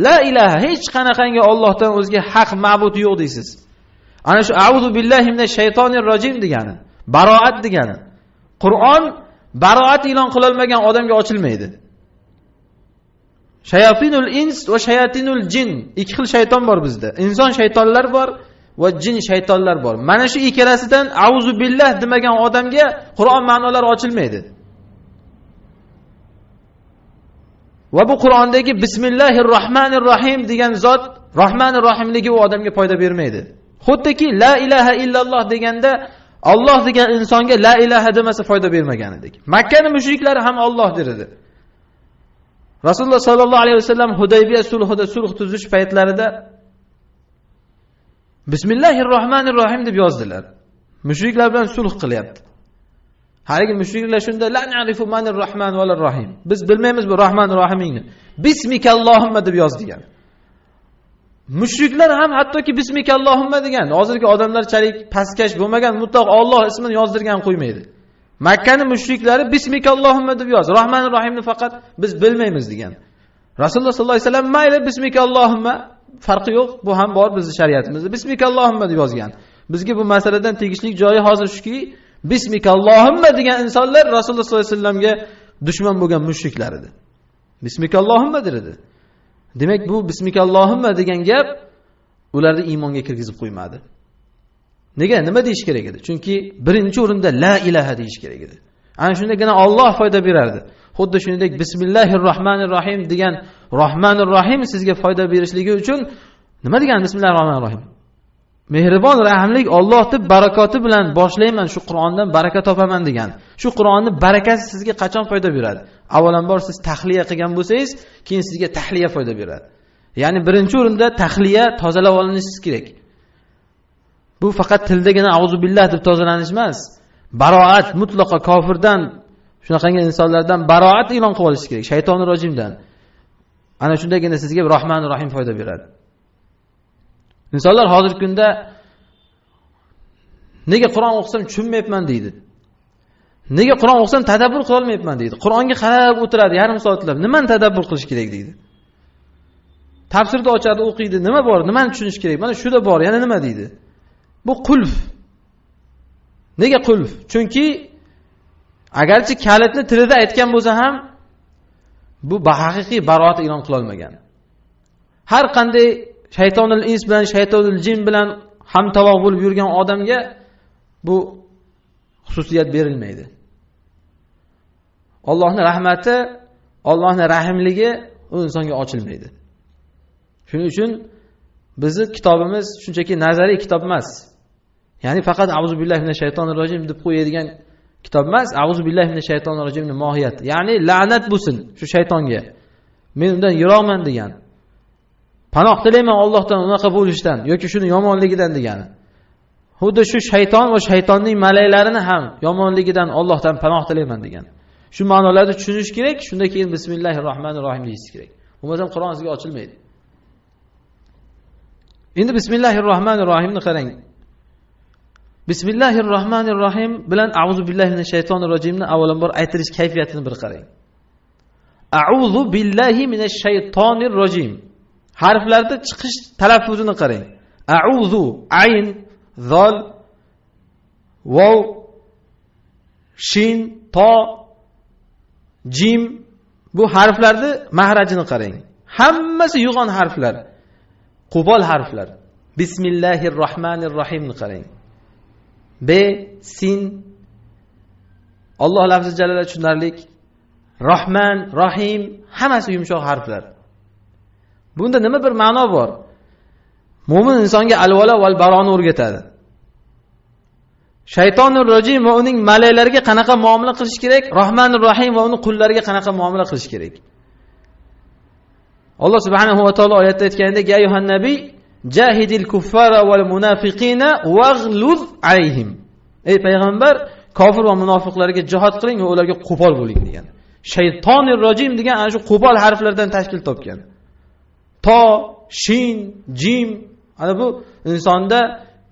La ilaha hech qanaqangi Allohdan o'zga haq ma'bud yo'q deysiz. Ana shu a'udhu billahi minash shaytonir rojim degani, baroat degani. Qur'on baroat e'lon qilolmagan odamga ochilmaydi. Shayatinul ins va shayatinul jin, ikki xil shayton bor bizda. Inson shaytonlar bor va jin shaytonlar bor. Mana shu ikkalasidan a'udhu billah demagan odamga Qur'on ma'nolari ochilmaydi. Va bu Qur'ondagi Bismillahir rohmanir rohim degan zot Rahmanir rohimligi u odamga foyda bermaydi. Xuddiki la ilaha illalloh deganda Alloh degan insonga la ilaha demasa foyda bermaganidek. Makkaning mushriklari ham Alloh der edi. Rasululloh sallallohu alayhi vasallam Hudaybiya sulhida sulh tuzish paytlarida Bismillahir rohmanir rohim deb yozdilar. Mushriklar bilan sulh qilyapti. Haligi mushriklar shunda la na'rifu manir rohman valar rohim. Biz bilmaymiz bu Rahman rohimingni. Bismikallohumma deb yozdigan. Mushriklar ham hattoki bismikallohumma degan. Hozirgi odamlarchalik pastkash bo'lmagan, mutlaq Alloh ismini yozdirgan qo'ymaydi. Makkaning mushriklari bismikallohumma deb yoz. Rahmanir rohimni faqat biz bilmaymiz degan. Rasululloh sallallohu alayhi vasallam mayli bismikallohumma farqi yo'q, bu ham bor bizning shariatimizda. Bismikallohumma deb yozgan. Bizga bu masaladan tegishli joyi hozir shuki, bismikallohumma degan insonlar Rasululloh sallallohu alayhi vasallamga dushman bo'lgan mushriklar edi. Bismikallohumma dedi. Demak bu bismikallohumma degan gap ularni iymonga kirgizib qo'ymadi. Nega? Nima deyish kerak edi? Chunki birinchi o'rinda la ilaha deyish kerak edi. Ana shundagina Alloh foyda berardi. Xuddi shuningdek Bismillahir rohmanir rohim degan Rahmanir rohim sizga foyda berishligi uchun nima degan Bismillahir rohmanir rohim? mehribon rahimlik Alloh deb barakoti bilan boshlayman, shu Qur'ondan baraka topaman degan. Shu Qur'onning barakasi sizga qachon foyda beradi? Avvalambor siz tahliya qilgan bo'lsangiz, keyin sizga tahliya foyda beradi. Ya'ni birinchi o'rinda tahliya, tozalab olinishingiz kerak. Bu faqat tildagina auzubillah deb tozalanish emas. Baroat, mutlaqo kofirdan, shunaqangi insonlardan baroat e'lon qilib olish kerak, shaytonir rojimdan. Ana shundagina sizga Rahmanur Rahim foyda beradi. İnsanlar hozirgi kunda nega Qur'on o'qisam tushunmayapman deydi. Nega Qur'on o'qisam tadabbur qila olmayapman deydi. Qur'onga qarab o'tiradi yarim soatlab. Nimani tadabbur qilish kerak deydi. Tafsirda ochadi, o'qiydi. Nima bor? Nimani tushunish kerak? Mana shuda bor. Yana nima deydi? Bu qulf. Nega qulf? Chunki agarchi kalitni tilida aytgan bo'lsa ham bu haqiqiy baroat e'lon qila olmagan. Har qanday shaytonul ins bilan, shaytonul jin bilan hamtavoq bo'lib yurgan odamga bu xususiyat berilmaydi. Allohning rahmati, Allohning rahimligi u insonga ochilmaydi. Shuning uchun bizning kitobimiz shunchaki nazariy kitob emas. Ya'ni faqat auzubillahi minash shaytonir rojim deb qo'yadigan kitob emas, auzubillahi minash shaytonir rojimning mohiyati. Ya'ni la'nat bo'lsin shu shaytonga. Men undan yiroqman degan. Panoh tilayman Allohdan unaqa bo'lishdan yoki shuni yomonligidan degani. Xuddi shu shayton va shaytonning malaklarini ham yomonligidan Allohdan panoh tilayman degan. Shu ma'nolarni tushunish kerak, shunda keyin bismillahirrohmanirrohim deysiz kerak. Bo'lmasam Qur'on sizga ochilmaydi. Endi bismillahirrohmanirrohimni qarang. Bismillahirrohmanirrohim bilan auzubillahi minash shaytonir rojimni avvalambor aytilish kayfiyatini bir qarang. A'udhu billahi minash shaytonir rojim. Harflarda chiqish talaffuzini qarang. A'udhu, ayn, zol, vav, shin, to, jim. Bu harflarni mahrajini qarang. Hammasi yo'g'on harflar. Qo'pol harflar. Bismillahirrohmanirrohimni qarang. Be, sin. Alloh lafzi jalala tushunarlik. Rahman, Rahim, hammasi yumshoq harflar. Bunda nima bir ma'no bor? Mo'min insonga al-vala val baroni o'rgatadi. Shaytonur rojim va uning malaklariga qanaqa muomala qilish kerak? Rahmanur Rahim va uning qullariga qanaqa muomala qilish kerak? Alloh subhanahu va taolo oyatda aytganidek, "Ya ayyuhan nabiy, jahidil kuffara val munafiqina waghluz alayhim." Ey payg'ambar, kofir va munofiqlarga jihad qiling va ularga qo'pol bo'ling degan. Shaytonur rojim degan ana shu qo'pol harflardan tashkil topgan. To, shin, jim, ana bu insonda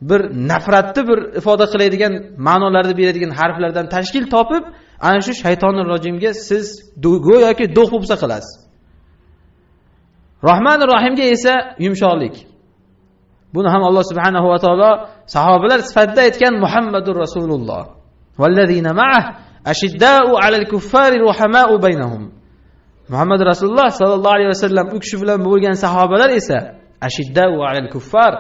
bir nafratni bir ifoda qiladigan ma'nolarni beradigan harflardan tashkil topib, ana shu shaytonir rojimga siz go'yoki do'q bo'lsa qilasiz. Rahmanur Rahimga esa yumshoqlik. Buni ham Alloh subhanahu va taolo sahobalar sifatida aytgan Muhammadur Rasululloh. Vallazina ma'ah ashidda'u 'alal kuffari ruhama'u baynahum. Muhammad Rasululloh sallallohu alayhi vasallam u kishi bilan bo'lgan sahobalar esa ashidda'u 'alal kuffar,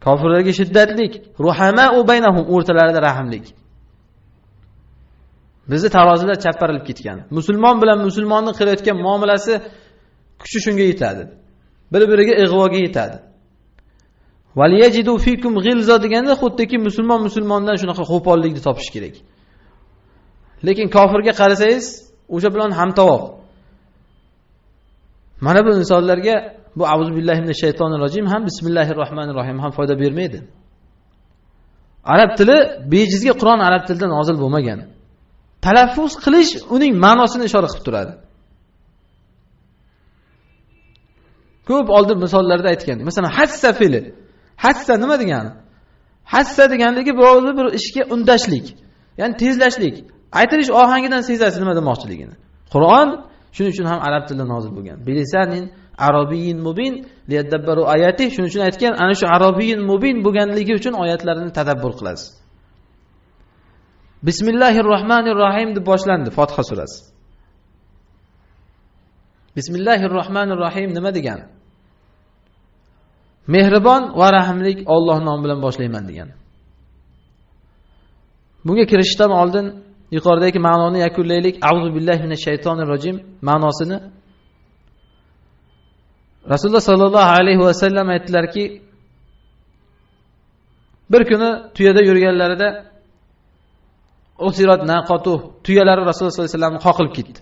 kofirlarga shiddatlik, ruhama'u baynahum, o'rtalarida rahimlik. Bizni tarozilar chaparilib ketgan. Musulmon bilan musulmonning qilayotgan muomalasi kuchi shunga yetadi. Bir-biriga ig'voga yetadi. Valiyajidu fikum ghilza deganda xuddiki musulmon musulmondan shunaqa qo'pollikni topish kerak. Lekin kofirga qarasangiz, o'sha bilan hamtovoq. Mana bu insonlarga bu auzubillahi minash shaytonir rojim ham bismillahirrohmanirrohim ham foyda bermaydi. Arab tili bejizga Qur'on arab tilida nozil bo'lmagan. Talaffuz qilish uning ma'nosini ishora qilib turadi. Ko'p oldin misollarda aytgan. Masalan, hassa fe'li. Hassa nima degani? Hassa deganligi birovni bir ishga undashlik, ya'ni tezlashlik. Aytilish ohangidan sezasiz nima demoqchiligini. Qur'on shuning uchun ham arab tilida nozil bo'lgan. Bilisanin arabiyyin mubin liyadabbaru ayati. Shuning uchun aytgan, ana shu arabiyyin mubin bo'lganligi uchun oyatlarini tadabbur qilasiz. Bismillahirrohmanirrohim deb boshlandi Fotiha surasi. Bismillahirrohmanirrohim nima degani? Mehribon va rahimlik Alloh nomidan bilan boshlayman degan. Bunga kirishdan oldin yuqoridagi ma'noni yakunlaylik. A'udhu billahi minash shaytonir rojim ma'nosini Rasululloh sallallohu alayhi va sallam aytdilarki, Bir kuni tuyada yurganlarida usirat naqatu tuyalari Rasululloh sollallohu alayhi vasallamni qoqilib ketdi.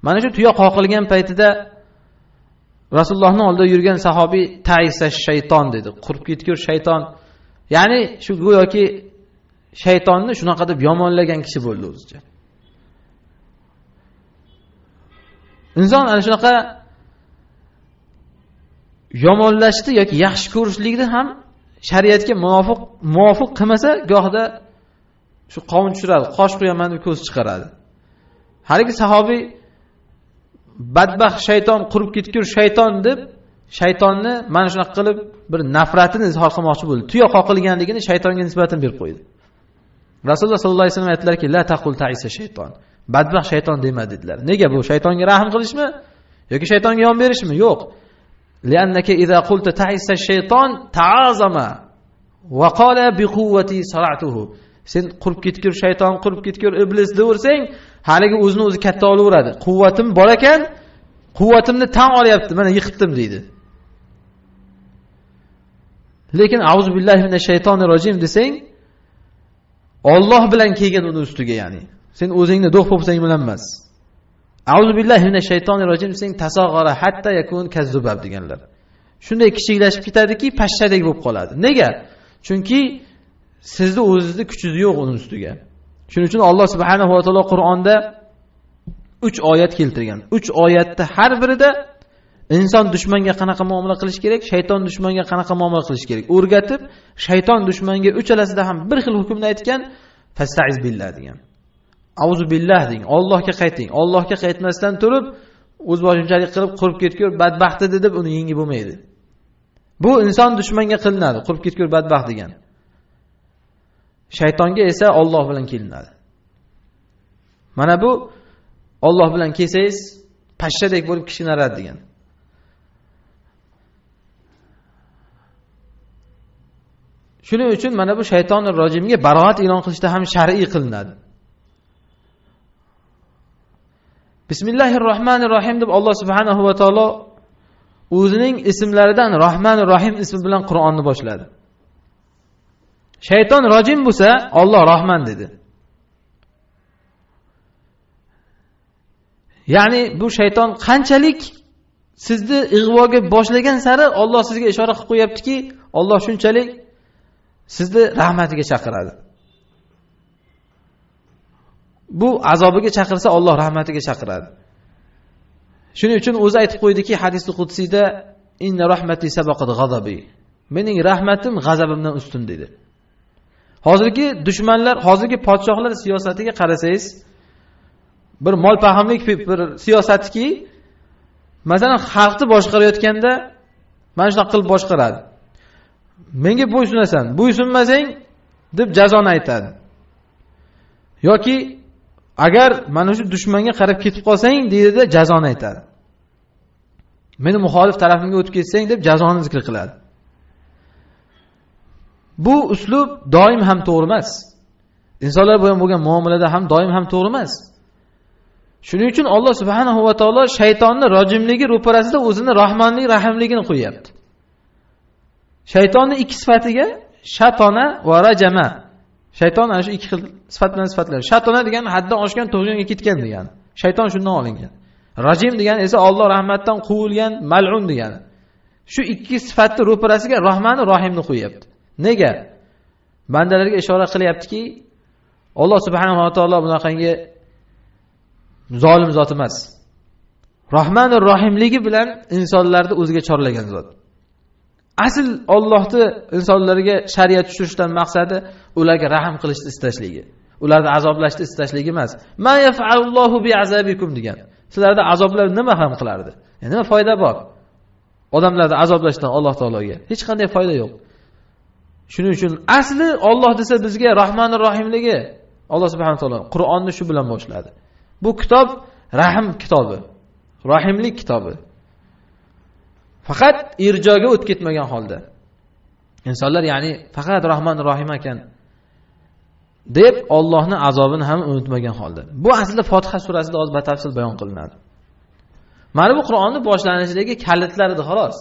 Mana shu tuya qoqilgan paytida Rasulullohning oldida yurgan sahobiy ta'isa shayton dedi. Qurib ketgur shayton. Ya'ni shu go'yoki shaytonni shunaqa deb yomonlagan kishi bo'ldi o'zicha. Inson ana shunaqa yomonlashdi yoki yaxshi ko'rishlikni ham shariatga muvofiq qilmasa, gohida shu qovun tushiradi, qosh qo'yaman deb ko'z chiqaradi. Haligi sahobiy badbaxt shayton, qurib ketgur shayton deb shaytonni mana shunaqa qilib bir nafratini izhor qilmoqchi bo'ldi. Tuya qoqilganligini shaytonga nisbatan berib qo'ydi. Rasululloh sollallohu alayhi vasallam aytdilarki, la taqul ta'isa shayton. Badbaxt shayton dema dedilar. Nega bu? Shaytonga rahm qilishmi yoki shaytonga yon berishmi? Yo'q. Li'annaka idza qulta ta'isa shayton ta'azama wa qala bi quwwati sara'tuhu. Sen qurib ketgur shayton, qurib ketgur iblis deversang, haligi o'zini o'zi katta olaveradi. Quvvatim bor ekan, quvvatimni tan olyapti, mana yiqitdim deydi. Lekin auzu billahi minash shaytonir rojim desang, Alloh bilan kelgan uni ustiga, ya'ni sen o'zingni do'q bo'lsang bilan emas. Auzu billahi minash shaytonir rojim desang, tasag'ara hatta yakun kazzubab deganlar. Shunday kichiklashib ketadiki, pashshadek bo'lib qoladi. Nega? Chunki sizni o'zingizning kuchingiz yo'q uning ustiga. Shuning uchun Alloh subhanahu va taolo Qur'onda 3 oyat keltirgan. 3 oyatda har birida inson dushmanga qanaqa muomala qilish kerak, shayton dushmanga qanaqa muomala qilish kerak o'rgatib, shayton dushmanga uchalasida ham bir xil hukmni aytgan, fastaiz billah degan. Auzu billah deng, Allohga qayting. Allohga qaytmasdan turib, o'zboshimchalik qilib qurib ketgur badbaxt deb uni yengib bo'lmaydi. Bu inson dushmanga qilinadi, qurib ketgur badbaxt degan. Shaytonga esa Alloh bilan kelinadi. Mana bu Alloh bilan kelsangiz pashshadek bo'lib kishinaradi degan. Shuning uchun mana bu shaytonir rojimga baroat e'lon qilishda ham shar'iy qilinadi. Bismillahirrohmanirrohim deb Alloh subhanahu va taolo o'zining ismlaridan Rahmanir Rohim ismi bilan Qur'onni boshladi. Shayton rojim bo'lsa, Alloh Rahman dedi. Ya'ni bu shayton qanchalik sizni ig'voga boshlagan sari Alloh sizga ishora qilib qo'yaptiki, Alloh shunchalik sizni rahmatiga chaqiradi. Bu azobiga chaqirsa Alloh rahmatiga chaqiradi. Shuning uchun o'zi aytib qo'ydiki hadis qudsiyda, inna rahmati sabaqat g'azabi. Mening rahmatim g'azabimdan ustun dedi. Hozirgi dushmanlar, hozirgi podshohlar siyosatiga qarasangiz, bir mol pahimlik bir siyosatiki, masalan, xalqni boshqarayotganda mana shunaqa qilib boshqaradi. Menga bo'ysunasan, bo'ysunmasang deb jazoni aytadi. Yoki agar mana shu dushmanga qarab ketib qolsang deydi, jazoni aytadi. Meni muxolif tarafimga o'tib ketsang deb jazoni zikr qiladi. Bu uslub doim ham to'g'ri emas. Insonlar bilan bo'lgan muomalada ham doim ham to'g'ri emas. Shuning uchun Alloh subhanahu va taolo shaytonni rojimligi ro'parasida o'zini rahmonlik, rahimligini qo'yapti. Shaytonni ikki sifatiga shatona va rajama. Shayton ana shu ikki xil sifat bilan sifatlanadi. Shatona degani haddan oshgan, to'g'onga ketgan degani. Shayton shundan olingan. Rajim degani esa Alloh rahmatdan quvilgan, mal'un degani. Shu ikki sifatni ro'parasiga Rahmanir Rohimni qo'yapti. Nega? Bandalarga ishora qilyaptiki, Alloh subhanahu va taolo bunaqangi zolim zot emas. Rahmanir Rohimligi bilan insonlarni o'ziga chorlagan zot. Asl Allohni insonlarga shariat tushirishdan maqsadi ularga rahm qilishni istashligi, ularni azoblashni istashligi emas. Ma yaf'alullohu bi'azabikum degan. Sizlarda azoblar nima ham qilardi? Nima foyda bor? Odamlarni azoblashdan Alloh taologa hech qanday foyda yo'q. Shuning uchun asli Alloh desa bizga Rahmanir Rohimligi, Alloh subhanahu va taolo Qur'onni shu bilan boshladi. Bu kitob rahm kitobi, rahimlik kitobi. Faqat irjoga o'tib ketmagan holda. Insonlar ya'ni faqat Rahmanir Rohim ekan deb Allohning azobini ham unutmagan holda. Bu aslida Fotiha surasida o'z batafsil bayon qilinadi. Mana bu Qur'onning boshlanishidagi kalitlar edi xolos.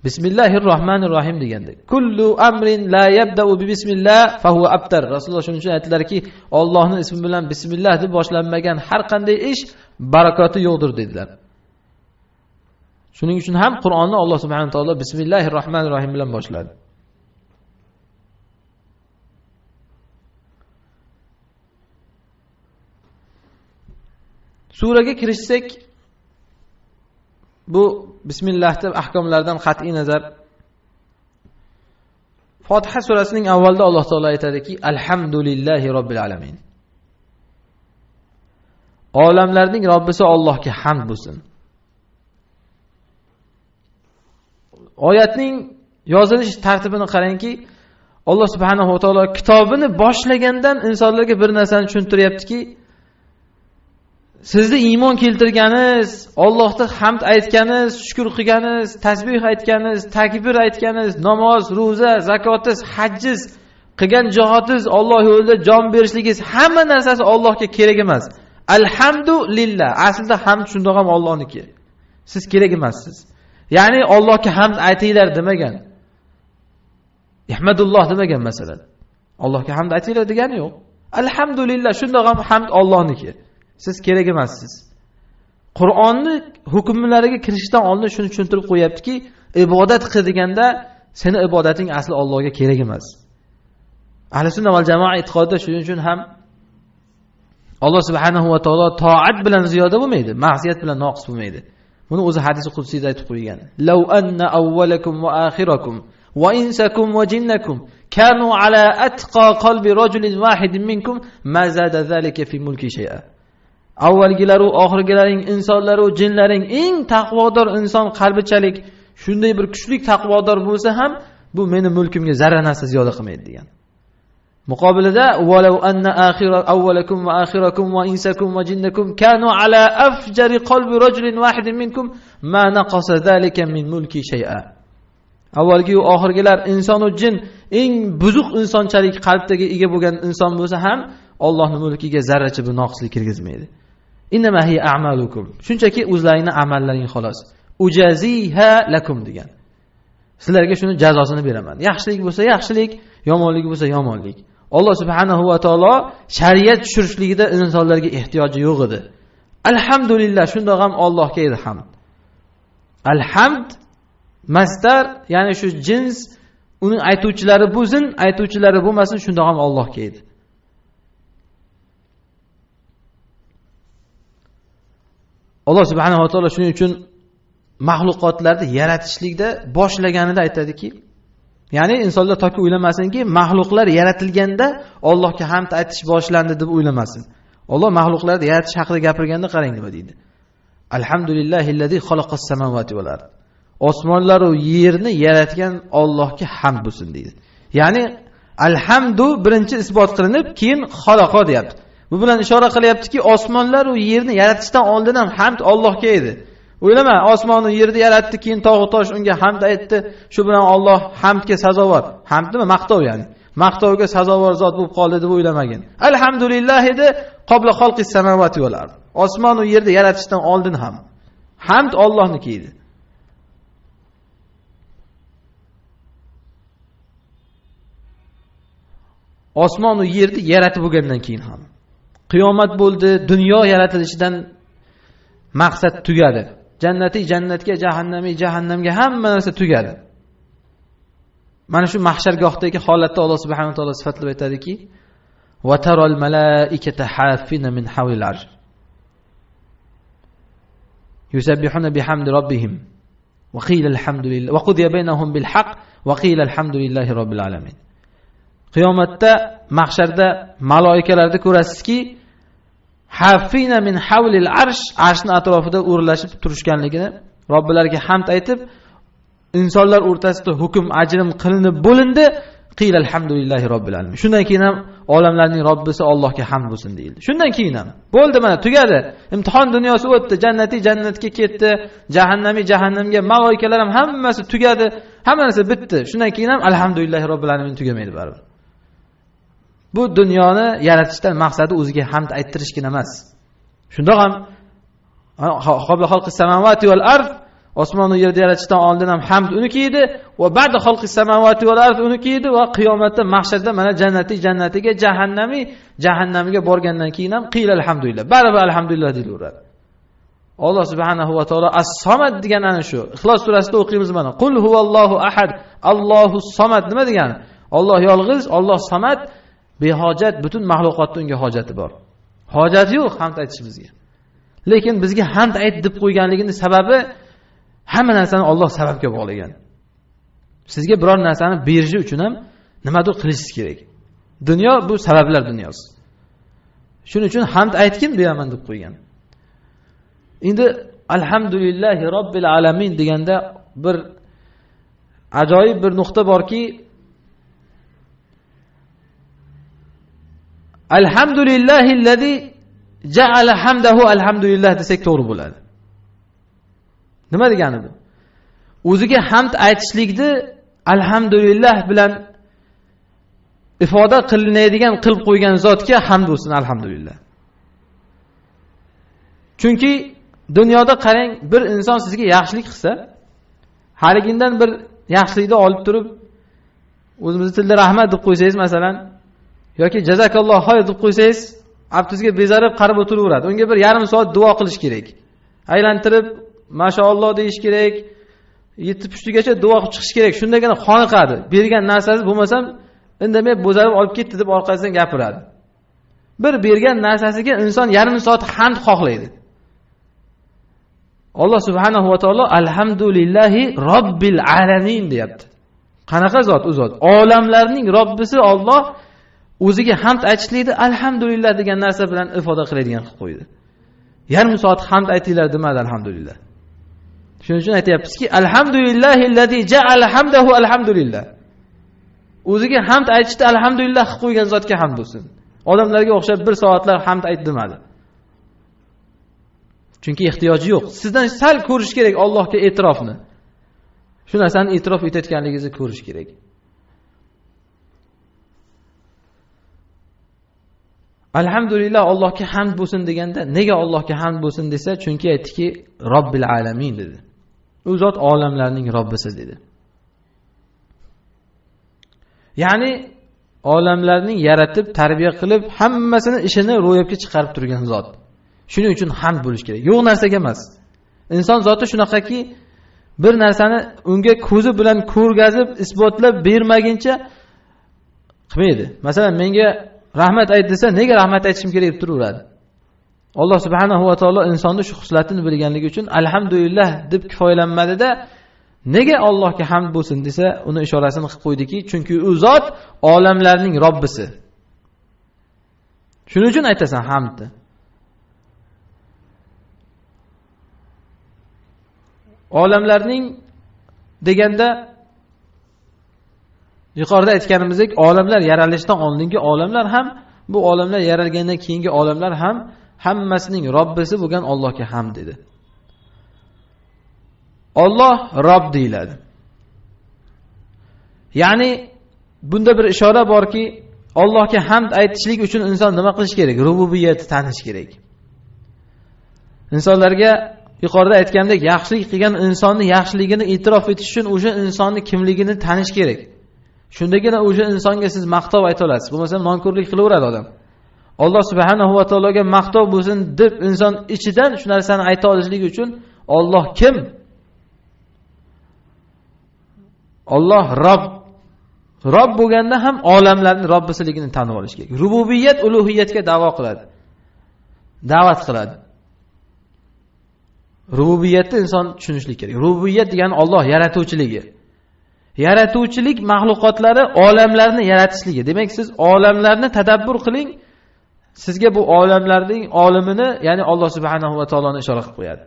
Bismillahir rohmanir rohim deganda. Kullu amrin la yabda'u bi bismillah fa huwa abtar. Rasululloh shuning uchun aytdilarki, Allohning ismi bilan bismillah deb boshlanmagan har qanday ish barakoti yo'qdir dedilar. Shuning uchun ham Qur'onni Alloh subhanahu va taolo Bismillahir rohmanir rohim bilan boshladi. Suraga kirishsak, bu bismillahning ahkomlaridan qat'iy nazar Fotiha surasining avvalida Alloh taolo aytadiki, Alhamdulillahi robbil alamin. Olamlarning Robbisi Allohga hamd bo'lsin. Oyatning yozilish tartibini qarangki, Alloh subhanahu va taolo kitobini boshlagandan insonlarga bir narsani tushuntiryaptiki, sizni iymon keltirganingiz, Allohga hamd aytganingiz, shukr qilganingiz, tasbih aytganingiz, takbir aytganingiz, namoz, roza, zakotingiz, hajjiz, qilgan jihodingiz, Alloh yo'lida jon berishligingiz, hamma narsasi Allohga kerak emas. Alhamdulillah. Aslida hamd shundoq ham Allohniki. Siz kerak emassiz. Ya'ni Allohga hamd aytinglar demagan. Ihmadulloh demagan masalan. Allohga hamd aytinglar degani yo'q. Alhamdulillah, shundoq ham hamd Allohniki. Siz kerak emassiz. Qur'onni hukmlariga kirishdan oldin shuni tushuntirib qo'yaptiki, ibodat qil deganda seni ibodating asli Allohga kerak emas. Ahli sunna val jamoa e'tiqodida shuning uchun ham Alloh subhanahu va taolo toat bilan ziyoda bo'lmaydi, ma'siyat bilan noqis bo'lmaydi. Buni o'zi hadis qudsiyda aytib qo'ygan. Law anna awwalakum va akhirakum va insakum va jinnakum kanu ala atqa qalbi rajulin wahidin minkum ma zada zalika fi mulki shay'a. Avvalgilar va oxirgilaring, insonlar va jinlaring eng taqvodor inson qalbichalik shunday bir kuchli taqvodor bo'lsa ham bu meni mulkimga zarra narsa ziyoda qilmaydi degan. Muqobilida walau anna awwalakum va akhirakum va insakum va jinnakum kanu ala afjari qalbi rajulin wahidin minkum ma naqasa zalika min mulki shay'a. Avvalgi va oxirgilar inson va jin eng buzuq insonchalik qalbdagi ega bo'lgan inson bo'lsa ham Allohning mulkiga zarracha bir noqislik kirgizmaydi. Innama hiya a'malukum. Shunchaki o'zlaringning amallaring xolos. Ujaziha lakum degan. Sizlarga shuni jazosini beraman. Yaxshilik bo'lsa yaxshilik, yomonlik bo'lsa yomonlik. Alloh subhanahu va taolo shariat tushirishligida insonlarga ehtiyoji yo'q edi. Alhamdulillah, shundoq ham Allohga edi hamd. Alhamd masdar, ya'ni shu jins, uning aytuvchilari bo'lsin, aytuvchilari bo'lmasin, shundoq ham Allohga edi. Alloh subhanahu va taolo shuning uchun mahluqotlarni yaratishlikda boshlaganida aytadiki, ya'ni insonlar toki o'ylamasinki, mahluqlar yaratilganda Allohga hamd aytish boshlandi deb o'ylamasin. Alloh mahluqlarni yaratish haqida gapirganda qarang nima deydi. Alhamdulillahillazi xalaqas samawati val ard. Osmonlar va yerni yaratgan Allohga hamd bo'lsin deydi. Ya'ni alhamdu birinchi isbot qilinib, keyin xalaqo deyapti. Bu bilan ishora qilyaptiki, osmonlar va yerni yaratishdan oldin ham hamd Allohga edi. O'ylama, osmonni yerni yaratdi, keyin tog' tosh unga hamd aytdi. Shu bilan Alloh hamdga sazovor. Hamd nima? Maqtov ya'ni. Maqtovga sazovor zot bo'lib qoldi deb o'ylamagin. Alhamdulillah edi qabla xalqis samawati val ard. Osmon va yerni yaratishdan oldin ham hamd Allohniki edi. Osmon va yerni yaratib bo'lgandan keyin ham qiyomat bo'ldi, dunyo yaratilishidan maqsad tugadi. Jannati jannatga, jahannami jahannamga, hamma narsa tugadi. Mana shu mahshargohdagi holatda Alloh subhanahu va taolo sifatlab aytadiki: "Va taral malaikata hafina min hawlil arsh. Yusabbihuna bihamdi rabbihim va qila alhamdulillah va qudiya baynahum bil haqq va qila alhamdulillahi robbil alamin." Qiyomatda mahsharda malaikalarni ko'rasizki, hafina min havlil arsh, arshning atrofida o'rlashib turishganligini, Robbilariga hamd aytib, insonlar o'rtasida hukm ajrim qilinib bo'lindi. Qila alhamdulillahi robbil alamin. Shundan keyin ham olamlarning Robbisi Allohga hamd bo'lsin deyildi. Shundan keyin ham bo'ldi, mana tugadi. Imtihon dunyosi o'tdi, jannati jannatga ketdi, jahannami jahannamga, malaikalar ham hammasi tugadi, hamma narsa bitdi. Shundan keyin ham alhamdulillahi robbil alamin tugamaydi baribir. Bu dunyoni yaratishdan maqsadi o'ziga hamd ayttirishgina emas. Shundoq ham qabla xalqis samawati val ard, Osmon va yerni yaratishdan oldin ham hamd uniki edi va ba'da xalqis samawati val ard uniki edi va qiyomatda mahsharda mana jannatiga jahannamiga borgandan keyin ham qil alhamdulillah. Baribir alhamdulillah deyaveradi. Alloh subhanahu va taolo as-samad degan ana shu. Ixlos surasida o'qiymiz mana. Qul huvallohu ahad, Allohus samad nima degani? Alloh yolg'iz, Alloh samad, behojat, butun mahluqotda unga hojati bor. Hojati yo'q hamd aytishimizga. Lekin bizga hamd ayt deb qo'yganligining sababi hamma narsani Alloh sababga bog'lagan. Sizga biror narsani berishi uchun ham nimadir qilishingiz kerak. Dunyo bu sabablar dunyosi. Shuning uchun hamd aytgin beraman deb qo'ygan. Endi alhamdulillahi robbil alamin deganda bir ajoyib bir nuqta borki, alhamdulillahillazi ja'ala hamdahu alhamdulillah desak to'g'ri bo'ladi. Nima degani bu? O'ziga hamd aytishlikni alhamdulillah bilan ifoda qilinadigan qilib qo'ygan zotga hamd bo'lsin alhamdulillah. Chunki dunyoda qarang, bir inson sizga yaxshilik qilsa, haligindan bir yaxshilikni olib turib o'zimiz tilda rahmat deb qo'ysangiz masalan yoki jazakalloh xayr deb qo'ysangiz, abtizga bezarib qarab o'tiraveradi. Unga bir yarim soat duo qilish kerak. Aylantirib mashaalloh deyish kerak. Yetib pushtigacha duo qilib chiqish kerak. Shundagina qoniqadi. Bergan narsasi bo'lmasam indamay bo'zarib olib ketdi deb orqasidan gapiradi. Bir bergan narsasiga inson yarim soat hamd xohlaydi. Alloh subhanahu va taolo alhamdulillahi robbil alamin deyapti. Qanaqa zot u zot? Olamlarning Robbisi Alloh o'ziga hamd aytishlikni alhamdulillah degan narsa bilan ifoda qiladigan qilib qo'ydi. Yarim soat hamd aytinglar demadi alhamdulillah. Shuning uchun aytayapmizki, alhamdulillahillazi ja'ala hamdahu alhamdulillah. O'ziga hamd aytishni alhamdulillah qilib qo'ygan zotga hamd bo'lsin. Odamlarga o'xshab bir soatlar hamd ayt demadi. Chunki ehtiyoji yo'q. Sizdan sal ko'rish kerak Allohga e'tirofni. Shu narsani e'tirof etayotganligingizni ko'rish kerak. Alhamdulillah Allohga hamd bo'lsin deganda, nega Allohga hamd bo'lsin desa, chunki aytdiki, Robbil alamin dedi. U zot olamlarning Robbisi dedi. Ya'ni olamlarning yaratib, tarbiya qilib, hammasini ishini ro'yobga chiqarib turgan zot. Shuning uchun hamd bo'lish kerak. Yo'q narsaga emas. Inson zoti shunaqaki, bir narsani unga ko'zi bilan ko'rgazib, isbotlab bermaguncha qilmaydi. Masalan, menga rahmat ayt desa, nega rahmat aytishim kerak deb turaveradi. Alloh subhanahu va taolo insonni shu xislatini bilganligi uchun alhamdulillah deb kifoyalanmadida, nega Allohga hamd bo'lsin desa, uni ishorasini qilib qo'ydiki, chunki u zot olamlarning Robbisi. Shuning uchun aytasan hamdni. Olamlarning deganda yuqorida aytganimizdek, olamlar yaralishdan oldingi olamlar ham, bu olamlar yaralgandan keyingi olamlar ham hammasining Robbisi bo'lgan Allohga hamd dedi. Alloh Robb deyiladi. Ya'ni bunda bir ishora borki, Allohga hamd aytishlik uchun inson nima qilish kerak? Rububiyatni tanish kerak. Insonlarga yuqorida aytgandek, yaxshilik qilgan insonni yaxshiligini e'tirof etish uchun o'sha insonning kimligini tanish kerak. Shundagina o'sha insonga siz maqtov ayta olasiz. Bo'lmasa nonko'rlik qilaveradi odam. Alloh subhanahu va taologa maqtov bo'lsin deb inson ichidan shu narsani ayta olishligi uchun Alloh kim? Alloh Robb. Robb bo'lganda ham olamlarning Robbisiligini tanib olish kerak. Rububiyat ulug'iyatga da'vo qiladi. Da'vat qiladi. Rububiyatni inson tushunishlik kerak. Rububiyat degani Alloh yaratuvchiligi. Yaratuvchilik mahluqotlari olamlarni yaratishligi. Demak, siz olamlarni tadabbur qiling. Sizga bu olamlarning olimini, ya'ni Alloh subhanahu va taoloni ishora qilib qo'yadi.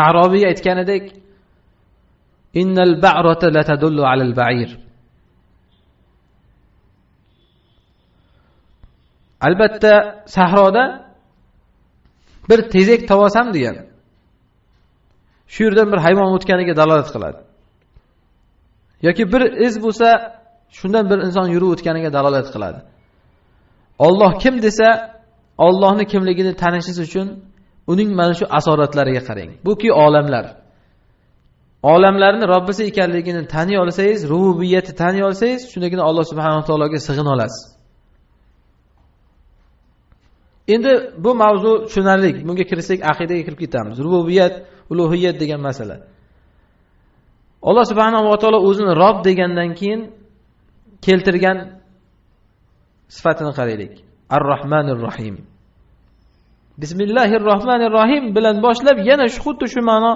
A'robiy aytganidek, innal ba'rata la tadullu 'alal ba'ir. Albatta sahroda bir tezak tavosam degan. Shu yerdan bir hayvon o'tganiga dalolat qiladi. Yoki bir iz bo'lsa, shundan bir inson yurib o'tganiga dalolat qiladi. Alloh kim desa, Allohning kimligini tanishingiz uchun uning mana shu asoratlariga qarang. Buki olamlar. Olamlarni Robbisi ekanligini taniy olsangiz, rububiyyatni taniy olsangiz, shundagina Alloh subhanahu va taologa sig'ina olasiz. Endi bu mavzu tushunarli. Bunga kirsak aqidaga kirib ketamiz. Rububiyyat, uluhiyat degan masala. Alloh subhanahu va taolo o'zini Robb degandan keyin keltirgan sifatini qaraylik. Ar-Rahmanir Rahim. Bismillahirrohmanirrohim bilan boshlab yana xuddi shu ma'no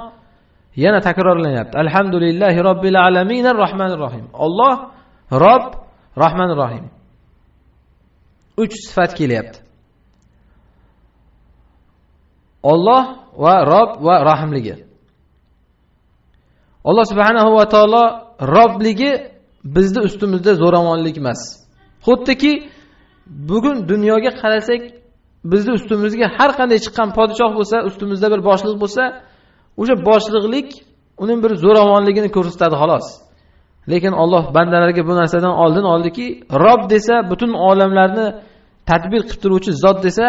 yana takrorlanyapti. Alhamdulillahi robbil alamin ar-Rahmanir Rahim. Alloh Robb, Rahmanir Rahim. 3 sifat kelyapti. Alloh va Robb va Rahimligi. Alloh subhanahu va taolo Robbligi bizning ustimizda zo'ravonlik emas. Xuddiki bugun dunyoga qarasak, bizning ustimizga har qanday chiqqan podshoh bo'lsa, ustimizda bir boshliq bo'lsa, o'sha boshliqlik uning bir zo'ravonligini ko'rsatadi xolos. Lekin Alloh bandalarga bu narsadan oldin oldiki, Robb desa, butun olamlarni tadbir qilib turuvchi zot desa,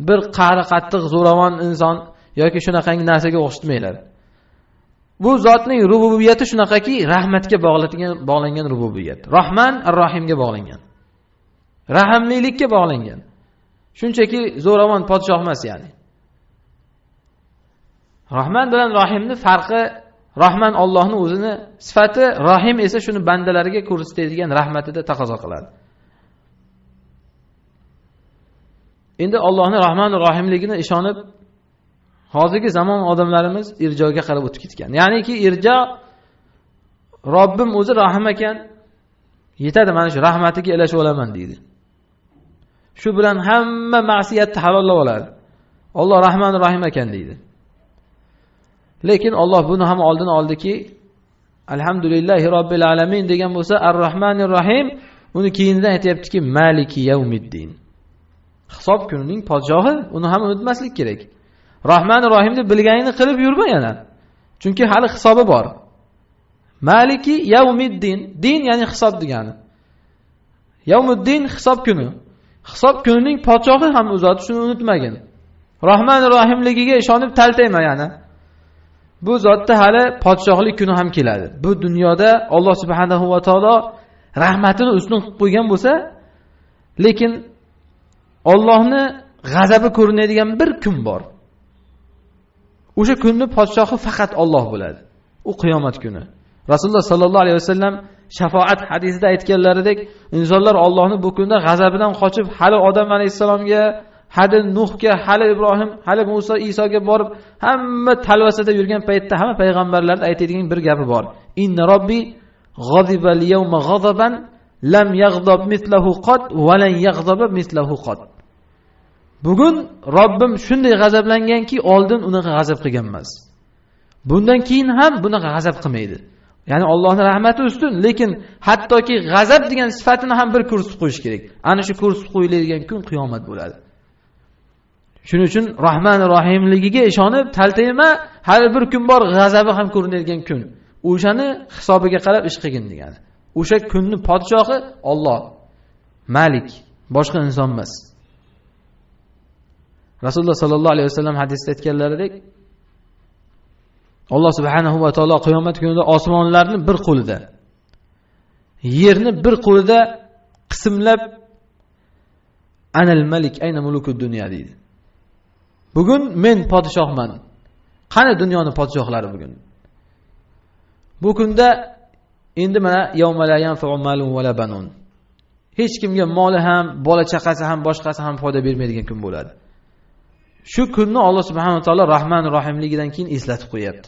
bir qahri qattiq zo'ravon inson yoki shunaqangi narsaga o'xshatmaylar. Bu zotning rububiyyati shunaqaki, rahmatga bog'langan rububiyyat. Rahman ar-Rahimga bog'langan. Rahimlilikka bog'langan. Shunchaki zo'ravon podshoh emas ya'ni. Rahman bilan Rahimning farqi, Rahman Allohning o'zini sifati, Rahim esa shuni bandalariga ko'rsatadigan rahmatida taqozo qiladi. Endi Allohning Rahman va Rahimligini ishonib hozirgi zamon odamlarimiz irjoga qarab o'tib ketgan. Ya'niki irjo Robbim o'zi rahim ekan, yetadi mana shu rahmatiga ilashib olaman deydi. Shu bilan hamma ma'siyatni halollab oladi. Alloh Rahman va Rahim ekan deydi. Lekin Alloh buni ham oldin oldiki, Alhamdulillahi robbil alamin degan bo'lsa, Ar-Rahmanir Rahim, uni keyindan aytayaptiki, Maliki yawmiddin. Hisob kunining podshohi, uni ham unutmaslik kerak. Rahmanir Rahimni bilganingni qilib yurma yana. Chunki hali hisobi bor. Maliki yawmiddin, din ya'ni hisob degani. Yawmiddin hisob kuni. Hisob kunining podshohi ham u zot, shuni unutmagin. Rahmanir Rahimligiga ishonib taltayma yana. Bu zotda hali podshohlik kuni ham keladi. Bu dunyoda Alloh subhanahu va taolo rahmatini ustun qilib qo'ygan bo'lsa, lekin Allohni g'azabi ko'rinadigan bir kun bor. O'sha kunni podshohi faqat Alloh bo'ladi. U qiyomat kuni. Rasululloh sallallohu alayhi vasallam shafaat hadisida aytganlaridek, insonlar Allohni bu kunda g'azabidan qochib, hali Odam alayhisalomga, hali Nuhga, hali Ibrohim, hali Musa, Isoga borib, hamma talvasada yurgan paytda hamma payg'ambarlarning aytadigan bir gapi bor. Inna robbi g'azibal yawma g'azaban lam yaghdab mislahu qat va lan yaghdaba mislahu qat. Bugun Robbim shunday g'azablanganki, oldin unaqa g'azab qilgan emas. Bundan keyin ham bunaqa g'azab qilmaydi. Ya'ni Allohning rahmati ustun, lekin hattoki g'azab degan sifatini ham bir ko'rsatib qo'yish kerak. Ana shu ko'rsatib qo'yiladigan kun qiyomat bo'ladi. Shuning uchun Rahmanir Rahimligiga ishonib taltayma, har bir kun bor g'azabi ham ko'rinadigan kun. O'shani hisobiga qarab ish qilgin degani. O'sha kunni podshohi Alloh, Malik, boshqa inson emas. Rasululloh sallallohu alayhi vasallam hadisda aytganlaridek, Alloh subhanahu va taolo qiyomat kunida osmonlarni bir qo'lida, yerni bir qo'lida qismlab anal malik ayna mulukud dunya deydi. Bugun men podshohman. Qani dunyoning podshohlari bugun? Bu kunda endi mana yawma la yanfa'u malun va la banun. Hech kimga moli ham, bola chaqasi ham, boshqasi ham foyda bermaydigan kun bo'ladi. Shu kunni Alloh subhanahu va taolo Rahman va Rahimligidan keyin eslatib qo'yapti.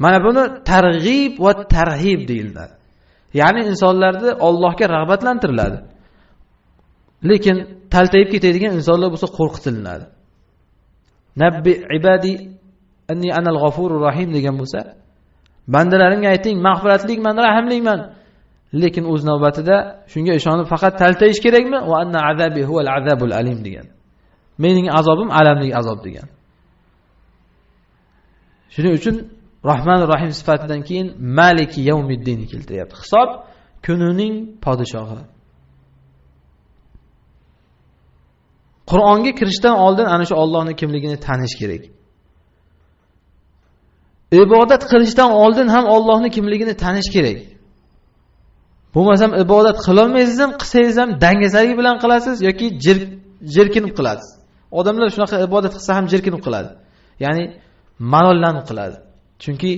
Mana buni targ'ib va tarhib deyiladi. Ya'ni insonlarni Allohga rag'batlantiriladi. Lekin taltayib ketadigan insonlar bo'lsa qo'rqitiladi. Nabbi ibadi anni anal g'afurur rahim degan bo'lsa, bandalarimga ayting, mag'firatlikman, rahimlikman. Lekin o'z navbatida shunga ishonib faqat taltayish kerakmi? Va anna azabi huval azabul alim degan. Mening azobim alamli azob degan. Shuning uchun Rahmanir Rahim sifatidan keyin Maliki yawmiddin keltiryapti. Hisob kunining podshohi. Qur'onga kirishdan oldin ana shu Allohning kimligini tanish kerak. ibodat qilishdan oldin ham Allohning kimligini tanish kerak. Bo'lmasam ibodat qilolmaysiz ham, qilsangiz ham dangasalik bilan qilasiz yoki jirkinib qilasiz. Odamlar shunaqa ibodat qilsa ham jirkinib qiladi. Ya'ni malollanib qiladi. Chunki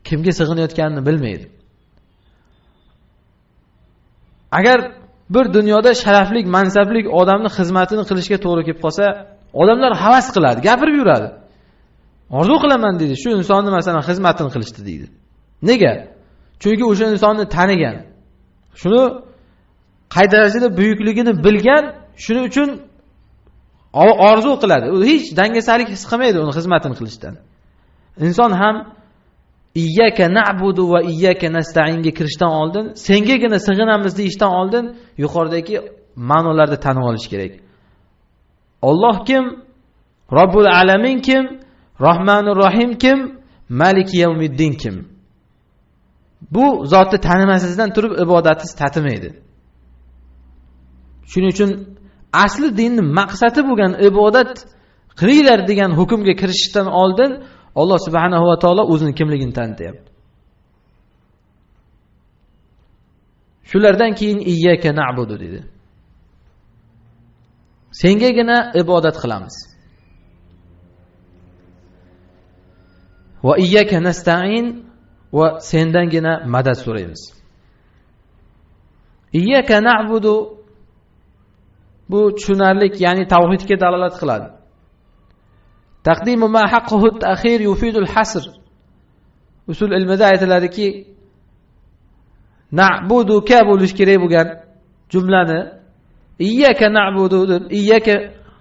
kimga sig'inayotganini bilmaydi. Agar bir dunyoda sharaflik, mansablik odamning xizmatini qilishga to'g'ri kelib qolsa, odamlar havas qiladi, gapirib yuradi. Orzu qilaman deydi, shu insonni masalan xizmatini qilishdi deydi. Nega? Chunki o'sha insonni tanigan. Shuni qay darajada buyukligini bilgan, shuning uchun orzu qiladi. U hech dangasalik his qilmaydi uni xizmatini qilishdan. Inson ham iyyaka na'budu va iyyaka nasta'inga kirishdan oldin, sengagina sig'inamiz deyishdan oldin yuqoridagi ma'nolarni tanib olish kerak. Alloh kim? Robbul alamin kim? Rahmanur Rahim kim? Maliki yawmiddin kim? Bu zotni tanimasizdan turib ibodatingiz tatimaydi. Shuning uchun asli dinning maqsadi bo'lgan ibodat qilinglar degan hukmga kirishishdan oldin Alloh subhanahu va taolo o'zining kimligini tanityapti. Shulardan keyin iyyaka na'budu dedi. Sengagina ibodat qilamiz. Va iyyaka nasta'in va sendangina madad so'raymiz. Iyyaka na'budu bu tushunarlik, ya'ni tavhidga dalolat qiladi. Taqdimu ma haqquhu at-ta'khir yufidu al-hasr. Usul ilmida aytiladiki, na'buduka bo'lish kerak bo'lgan jumlani iyyaka na'budu deb iyyaka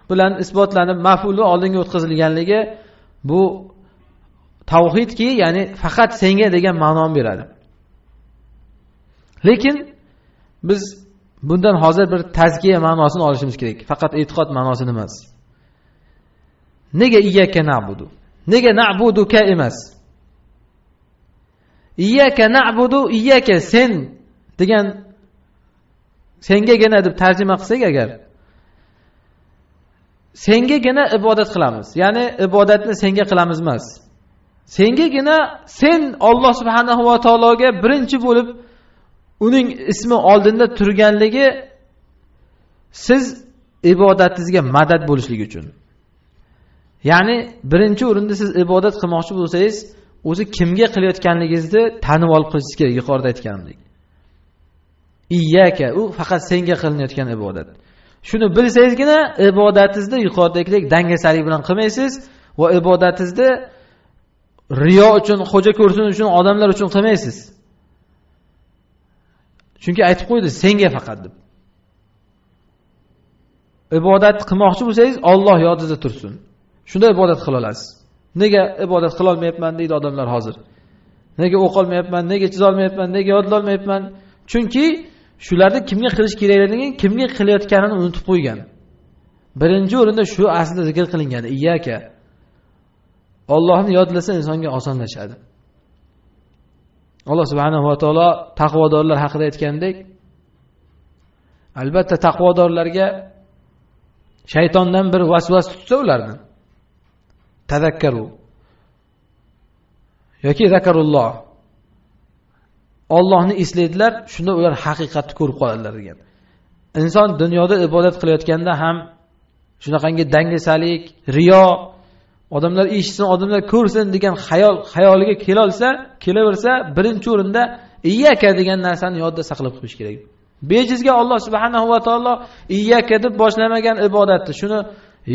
bilan isbotlanib maf'uli oldinga o'tkazilganligi bu tavhidki, ya'ni faqat senga degan ma'noni beradi. Lekin biz bundan hozir bir tazkiya ma'nosini olishimiz kerak. Faqat e'tiqod ma'nosini emas. Nega iyyaka na'budu? Nega na'buduka emas? Iyyaka na'budu, iyyaka sen degan sengagina deb tarjima qilsak agar, sengagina ibodat qilamiz. Ya'ni ibodatni senga qilamiz emas. Sengagina, sen Alloh subhanahu va taologa birinchi bo'lib uning ismi oldinda turganligi siz ibodatingizga madad bo'lishligi uchun. Ya'ni birinchi o'rinda siz ibodat qilmoqchi bo'lsangiz, o'zi kimga qilayotganligingizni tanib olib qilishingiz kerak, yuqorida aytganimdek. Iyyaka, u faqat senga qilinayotgan ibodat. Shuni bilsangizgina ibodatingizni yuqoridagidek dangasalik bilan qilmaysiz va ibodatingizni riyo uchun, xo'ja ko'rsin uchun, odamlar uchun qilmaysiz. Chunki aytib qo'ydi, senga faqat deb. Ibodat qilmoqchi bo'lsangiz, Alloh yodingizda tursin. Shunda ibodat qila olasiz. Nega ibodat qila olmayapman deydi odamlar hozir. Nega o'qiy olmayapman, nega chiza olmayapman, nega yodla olmayapman? Chunki shularni kimga qilish kerakligini, kimga qilayotganini unutib qo'ygan. Birinchi o'rinda shu aslida zikr qilingan, iyyaka. Allohni yodlasa insonga osonlashadi. Alloh subhanahu va taolo taqvodorlar haqida aytgandek, albatta taqvodorlarga shaytondan bir vasvas tutsa ularni, tazakkaru yoki zakarulloh, Allohni eslaydilar, shunda ular haqiqatni ko'rib qoladilar degan. Inson dunyoda ibodat qilayotganda ham shunaqangi dangasalik, riyo, odamlar eshitsin, odamlar ko'rsin degan xayoliga kelaversa, birinchi o'rinda iyyaka degan narsani yodda saqlab qo'yish kerak. Bejizga Alloh subhanahu va taolo iyyaka deb boshlamagan ibodatni shuni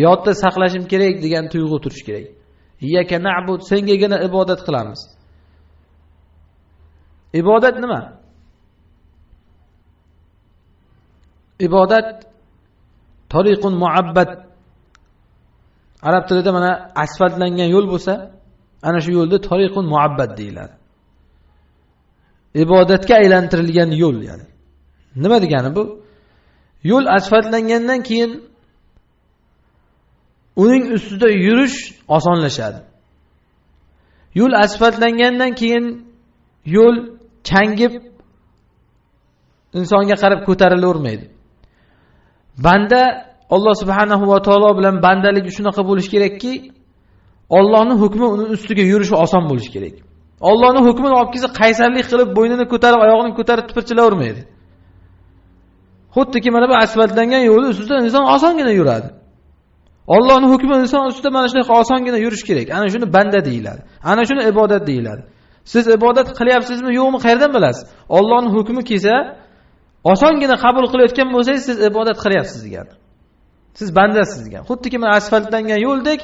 yodda saqlashim kerak degan tuyg'u turish kerak. Iyyaka na'bud, sengagina ibodat qilamiz. Ibodat nima? Ibodat tariqun muabbad. Arab tilida mana asfaltlangan yo'l bo'lsa, ana shu yo'lda tariqun muabbad deyiladi. Ibodatga aylantirilgan yo'l, ya'ni. Nima degani bu? Yo'l asfaltlangandan keyin uning ustida yurish osonlashadi. Yo'l asfaltlangandan keyin yo'l changib insonga qarab ko'tarilavermaydi. Banda Alloh subhanahu va taolo bilan bandaligi shunaqa bo'lish kerakki, Allohning hukmi uning ustiga yurishi oson bo'lishi kerak. Allohning hukmini olib kelsa qaysarlik qilib, bo'ynini ko'tarib, oyog'ini ko'tarib tipirchilavermaydi. Xuddiki mana bu asfaltlangan yo'lni ustida inson osongina yuradi. Allohning hukmi inson ustida mana shunday osongina yurish kerak. Ana shuni banda deyiladi. Ana shuni ibodat deyiladi. Siz ibodat qilyapsizmi, yo'qmi, qayerdan bilasiz? Allohning hukmi kelsa, osongina qabul qilayotgan bo'lsangiz, siz ibodat qilyapsiz degani. Siz bandasiz degani. Xuddiki mana asfaltlangan yo'ldek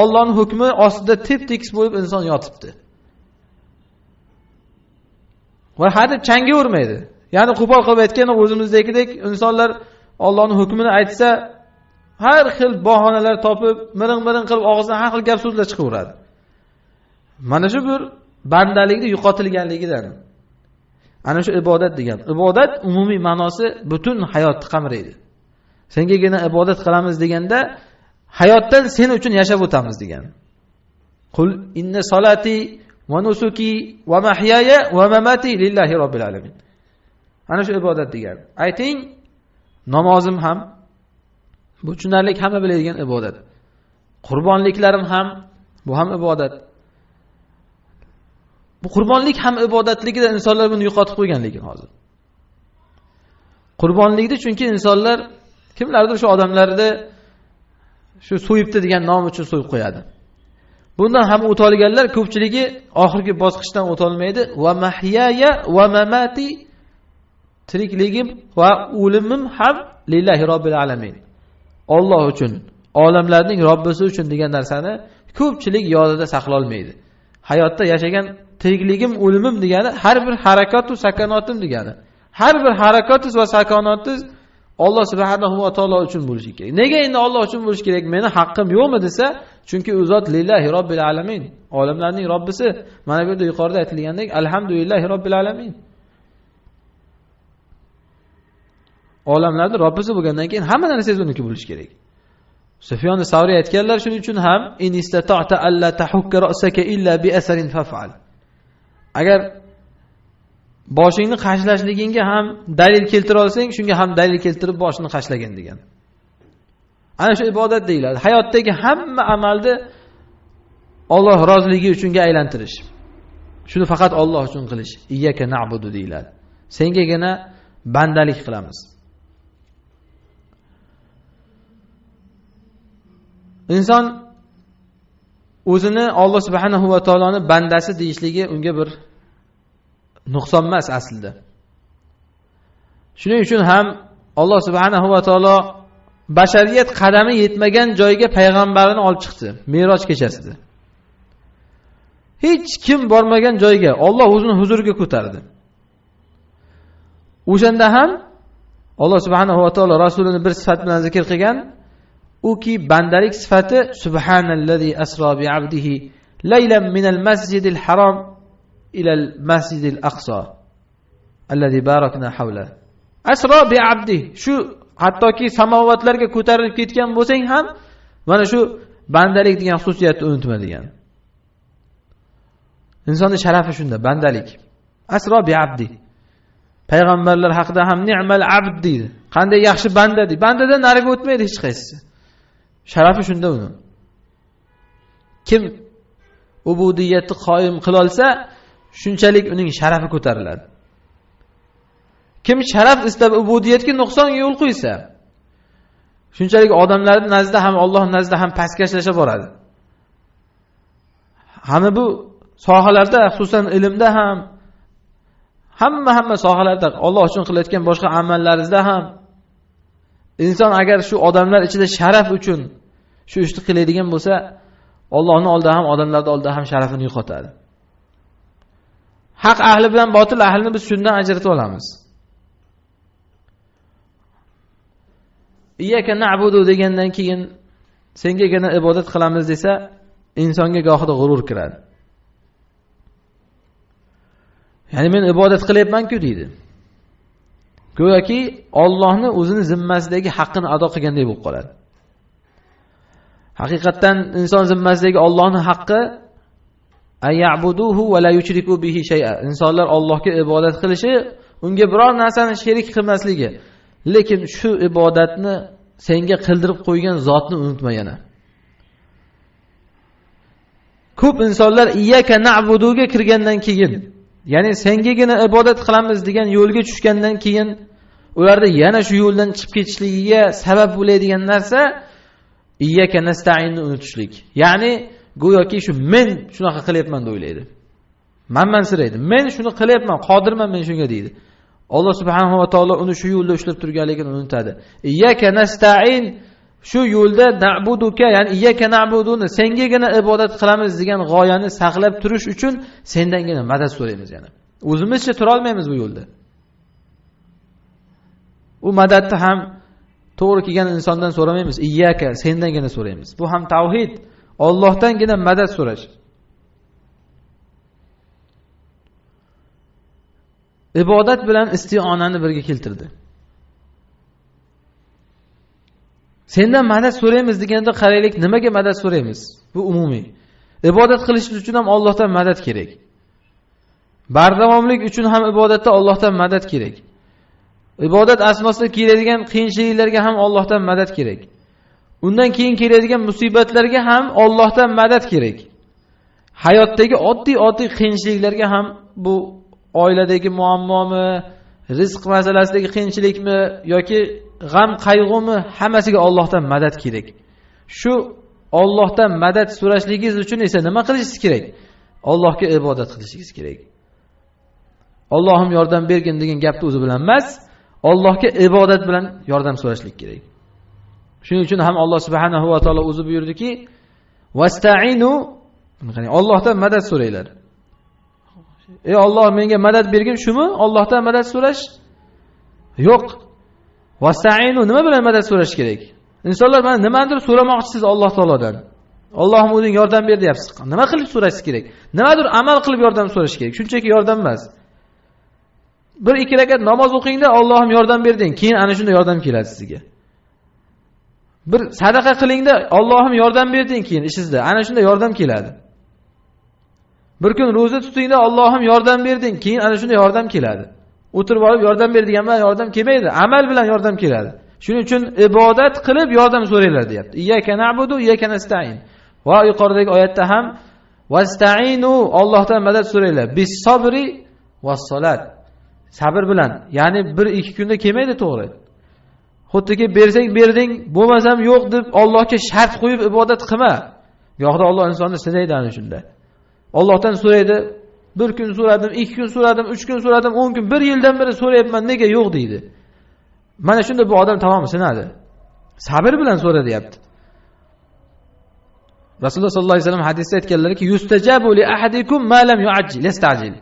Allohning hukmi ostida tep-tekis bo'lib inson yotibdi. Va hadeb changa urmaydi. Ya'ni qo'pol qilib aytgan o'zimizdagidek insonlar Allohning hukmini aytsa, har xil bahonalar topib, miring-miring qilib og'zidan har xil gap so'zlar chiqaveradi. Mana shu bir bandalikning yo'qotilganligidan. Ana shu ibodat degan. Ibodat umumiy ma'nosi butun hayotni qamraydi. Sengagina ibodat qilamiz deganda hayotdan sen uchun yashab o'tamiz degan. Qul inna solati va nusuki va mahyaya va mamati lillahi robbil alamin. Ana shu ibodat degan. Ayting, namozim ham bu tushunarlik, hamma biladigan ibodat. Qurbonliklarim ham bu ham ibodat. Bu qurbonlik ham ibodatligida insonlar buni yo'qotib qo'ygan lekin hozir. Qurbonlikda chunki insonlar kimlardir shu odamlarni shu so'yibdi degan nom uchun so'yib qo'yadi. Bundan ham o'tolganlar ko'pchiligi oxirgi bosqichdan o'tolmaydi. Va mahyaya va mamati, tirikligim va o'limim ham lillahi robbil alamin. Alloh uchun, olamlarning Robbisi uchun degan narsani ko'pchilik yodida saqlay olmaydi. Hayotda yashagan tirikligim, o'limim degani har bir harakat va sakonatim degani. Har bir harakatingiz va sakonatingiz Alloh subhanahu va taolo uchun bo'lishi kerak. Nega endi Alloh uchun bo'lishi kerak? Meni haqqim yo'qmi desa, chunki u zot lillahi robbil alamin, olamlarning Robbisi. Mana bu yerda yuqorida aytilgandek, alhamdulillahi robbil alamin. Olamlarning Robbisi bo'lgandan keyin hamma narsangiz uniki bo'lishi kerak. Sufyon as-Savri aytganlar, shuning uchun ham in istata'ta alla tahukka ra'saka illa bi asarin faf'al. Agar boshingni qashlashligingga ham dalil keltira olsang, shunga ham dalil keltirib boshini qashlagin degan. Ana shu ibodat deyiladi. Hayotdagi hamma amalni Alloh roziligi uchunga aylantirish. Shuni faqat Alloh uchun qilish. Iyyaka na'budu deyiladi. Sengagina bandalik qilamiz. Inson o'zini Alloh subhanahu va taoloning bandasi deyishligi unga bir nuqson emas aslida. Shuning uchun ham Alloh subhanahu va taolo bashariyat qadami yetmagan joyga payg'ambarini olib chiqdi Me'roj kechasida. Hech kim bormagan joyga Alloh o'zining huzuriga ko'tardi. O'shanda ham Alloh subhanahu va taolo rasulini bir sifat bilan zikr qilgan, u ki bandalik sifati subhanallazi asra bi abdihi laylan minal masjidil haram ilal masjidil aqsa allazi barakna havla. Asra bi abdi, shu hattoki samovatlarga ko'tarilib ketgan bo'lsang ham mana shu bandalik degan xususiyatni unutma degan. Insonning sharafi shunda, bandalik. Asra bi abdi. Payg'ambarlar haqida ham ni'mal abd deydi. Qanday yaxshi banda deydi. Bandadan nariga o'tmaydi hech qaysisi. Sharafi shunda uni. Kim ubudiyatni qoyim qila olsa, shunchalik uning sharafi ko'tariladi. Kim sharaf istab ubudiyatga nuqson yo'l qo'ysa, shunchalik odamlarning nazdida ham Alloh nazdida ham pastkashlasha boradi. Hamma bu sohalarda, xususan ilmda ham, hamma sohalarda, Alloh uchun qilayotgan boshqa amallaringizda ham inson agar shu odamlar ichida sharaf uchun shu ishni qiladigan bo'lsa, Allohning oldida ham, odamlarning oldida ham sharafini yo'qotadi. Haq ahli bilan botil ahlini biz shundan ajratib olamiz. Iyyaka na'budu degandan keyin sengagina ibodat qilamiz desa, insonga gohida g'urur kiradi. Ya'ni men ibodat qilyapman-ku deydi. Go'yoki Allohni o'zini zimmasidagi haqqini ado qilganday bo'lib qoladi. Haqiqatan inson zimmasidagi Allohning haqqi ayyabuduhu va la yushriku bihi shay'a. Insonlar Allohga ibodat qilishi, unga biror narsani sherik qilmasligi. Lekin shu ibodatni senga qildirib qo'ygan zotni unutma yana. ko'p insonlar iyyaka na'buduga kirgandan keyin, ya'ni sengagina ibodat qilamiz degan yo'lga tushgandan keyin ularda yana shu yo'ldan chiqib ketishligiga sabab bo'ladigan narsa iyyaka nasta'inni unutishlik. Ya'ni go'yoki shu men shunaqa qilyapman deb o'ylaydi. Manmansiraydi. Men shuni qilyapman, qodirman men shunga deydi. Alloh subhanahu va taolo uni shu yo'lda ushlab turganligini unutadi. Iyyaka nasta'in, shu yo'lda na'buduka, ya'ni iyyaka na'buduni, sengagina ibodat qilamiz degan g'oyani saqlab turish uchun sendangina madad so'raymiz yana. O'zimizcha tura olmaymiz bu yo'lda. U madadni ham to'g'ri kelgan insondan so'ramaymiz, iyyaka, sendangina so'raymiz. Bu ham tavhid, Allohdangina madad so'rash. Ibodat bilan istionani birga keltirdi. Sendan madad so'raymiz deganda qaraylik, nimaga madad so'raymiz? Bu umumiy. Ibodat qilish uchun ham Allohdan madad kerak. Bardavomlik uchun ham ibodatda Allohdan madad kerak. Ibodat asnosida keladigan qiyinchiliklarga ham Allohdan madad kerak. Undan keyin keladigan musibatlarga ham Allohdan madad kerak. Hayotdagi oddiy qiyinchiliklarga ham, bu oiladagi muammomi, rizq masalasidagi qiyinchilikmi yoki g'am qayg'umi, hammasiga Allohdan madad kerak. Shu Allohdan madad so'rashligingiz uchun esa nima qilishingiz kerak? Allohga ibodat qilishingiz kerak. Allohim yordam bergin degan gapni o'zi bilan emas, Allohga ibodat bilan yordam so'rashlik kerak. Shuning uchun ham Alloh subhanahu va taolo o'zi buyurdiki, "Vasta'inu", ya'ni Allohdan madad so'ranglar. Ey Alloh, menga madad bergin, shumi? Allohdan madad so'rash? Yo'q. Vasta'inu nima bilan madad so'rash kerak? Insonlar mana nimadir so'ramoqchisiz Alloh taolodan. Allohim o'zing yordam ber deyapsiz. Nima qilib so'rash kerak? Nimadir amal qilib yordam so'rash kerak. Shunchaki yordam emas. Bir ikki rakat namoz o'qingda Allohim yordam berding, keyin ana shunda yordam keladi sizga. Bir sadaqa qilingda Allohim yordam berding, keyin ishingizda ana shunda yordam keladi. Bir kun roza tutingda Allohim yordam berding, keyin ana shunda yordam keladi. O'tirib olib yordam ber degan bilan yordam kelmaydi, amal bilan yordam keladi. Shuning uchun ibodat qilib yordam so'ranglar deyapti. Iyyaka na'budu, iyyaka nasta'in. Va yuqoridagi oyatda ham vasta'inu, Allohdan madad so'ranglar. Bis sabri vas salat. Sabr bilan, ya'ni 1-2 kunda kelmaydi, to'g'ri. Xuddiki bersang berding, bo'lmasam yo'q deb Allohga shart qo'yib ibodat qilma. Bu yoqda Alloh insonni sinaydi ana shunda. Allohdan so'raydi, 1 kun so'radim, 2 kun so'radim, 3 kun so'radim, 10 kun, 1 yildan beri so'rayapman, nega yo'q deydi. Mana shunda bu odam tamom sinadi. Sabr bilan so'ra deyapti. Rasululloh sollallohu alayhi vasallam hadisda aytganlarki, "Yustajabu li ahadikum ma lam yu'ajjil, yastajil."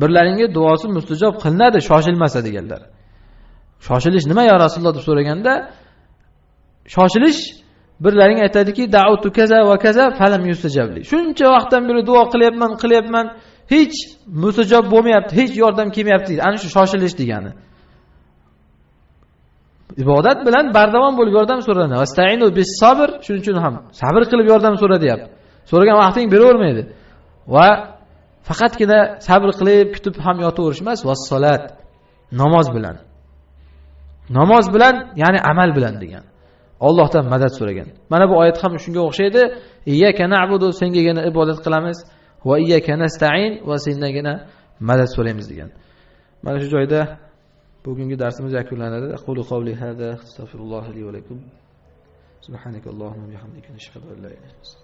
Birlaringga duosi mustajob qilinadi, shoshilmasa deganlar. Shoshilish nima ya Rasululloh deb so'raganda, shoshilish birlaring aytadiki, "Da'utu kaza va kaza falam yustajabli." Shuncha vaqtdan beri duo qilyapman, hech mustajob bo'lmayapti, hech yordam kelmayapti. Ana shu shoshilish degani. Ibodat bilan bardavom bo'lib yordam so'radi. Vasta'inu bis sabr, shuning uchun ham sabr qilib yordam so'ra deyapti. So'ragan vaqting beravermaydi. Va faqatgina sabr qilib kutib ham yotaverish emas, vas salat, namoz bilan. Namoz bilan, ya'ni amal bilan degan. Allohdan madad so'ragan. Mana bu oyat ham shunga o'xshaydi. Iyyaka na'budu, sengagina ibodat qilamiz, va iyyaka nasta'in, va sendagina madad so'raymiz degan. Mana shu joyda bugungi darsimiz yakunlanadi. Aqulu qawli hada, astagfirulloh li va lakum. Subhanakallohumma va bihamdika, nashhadu an la ilaha illa anta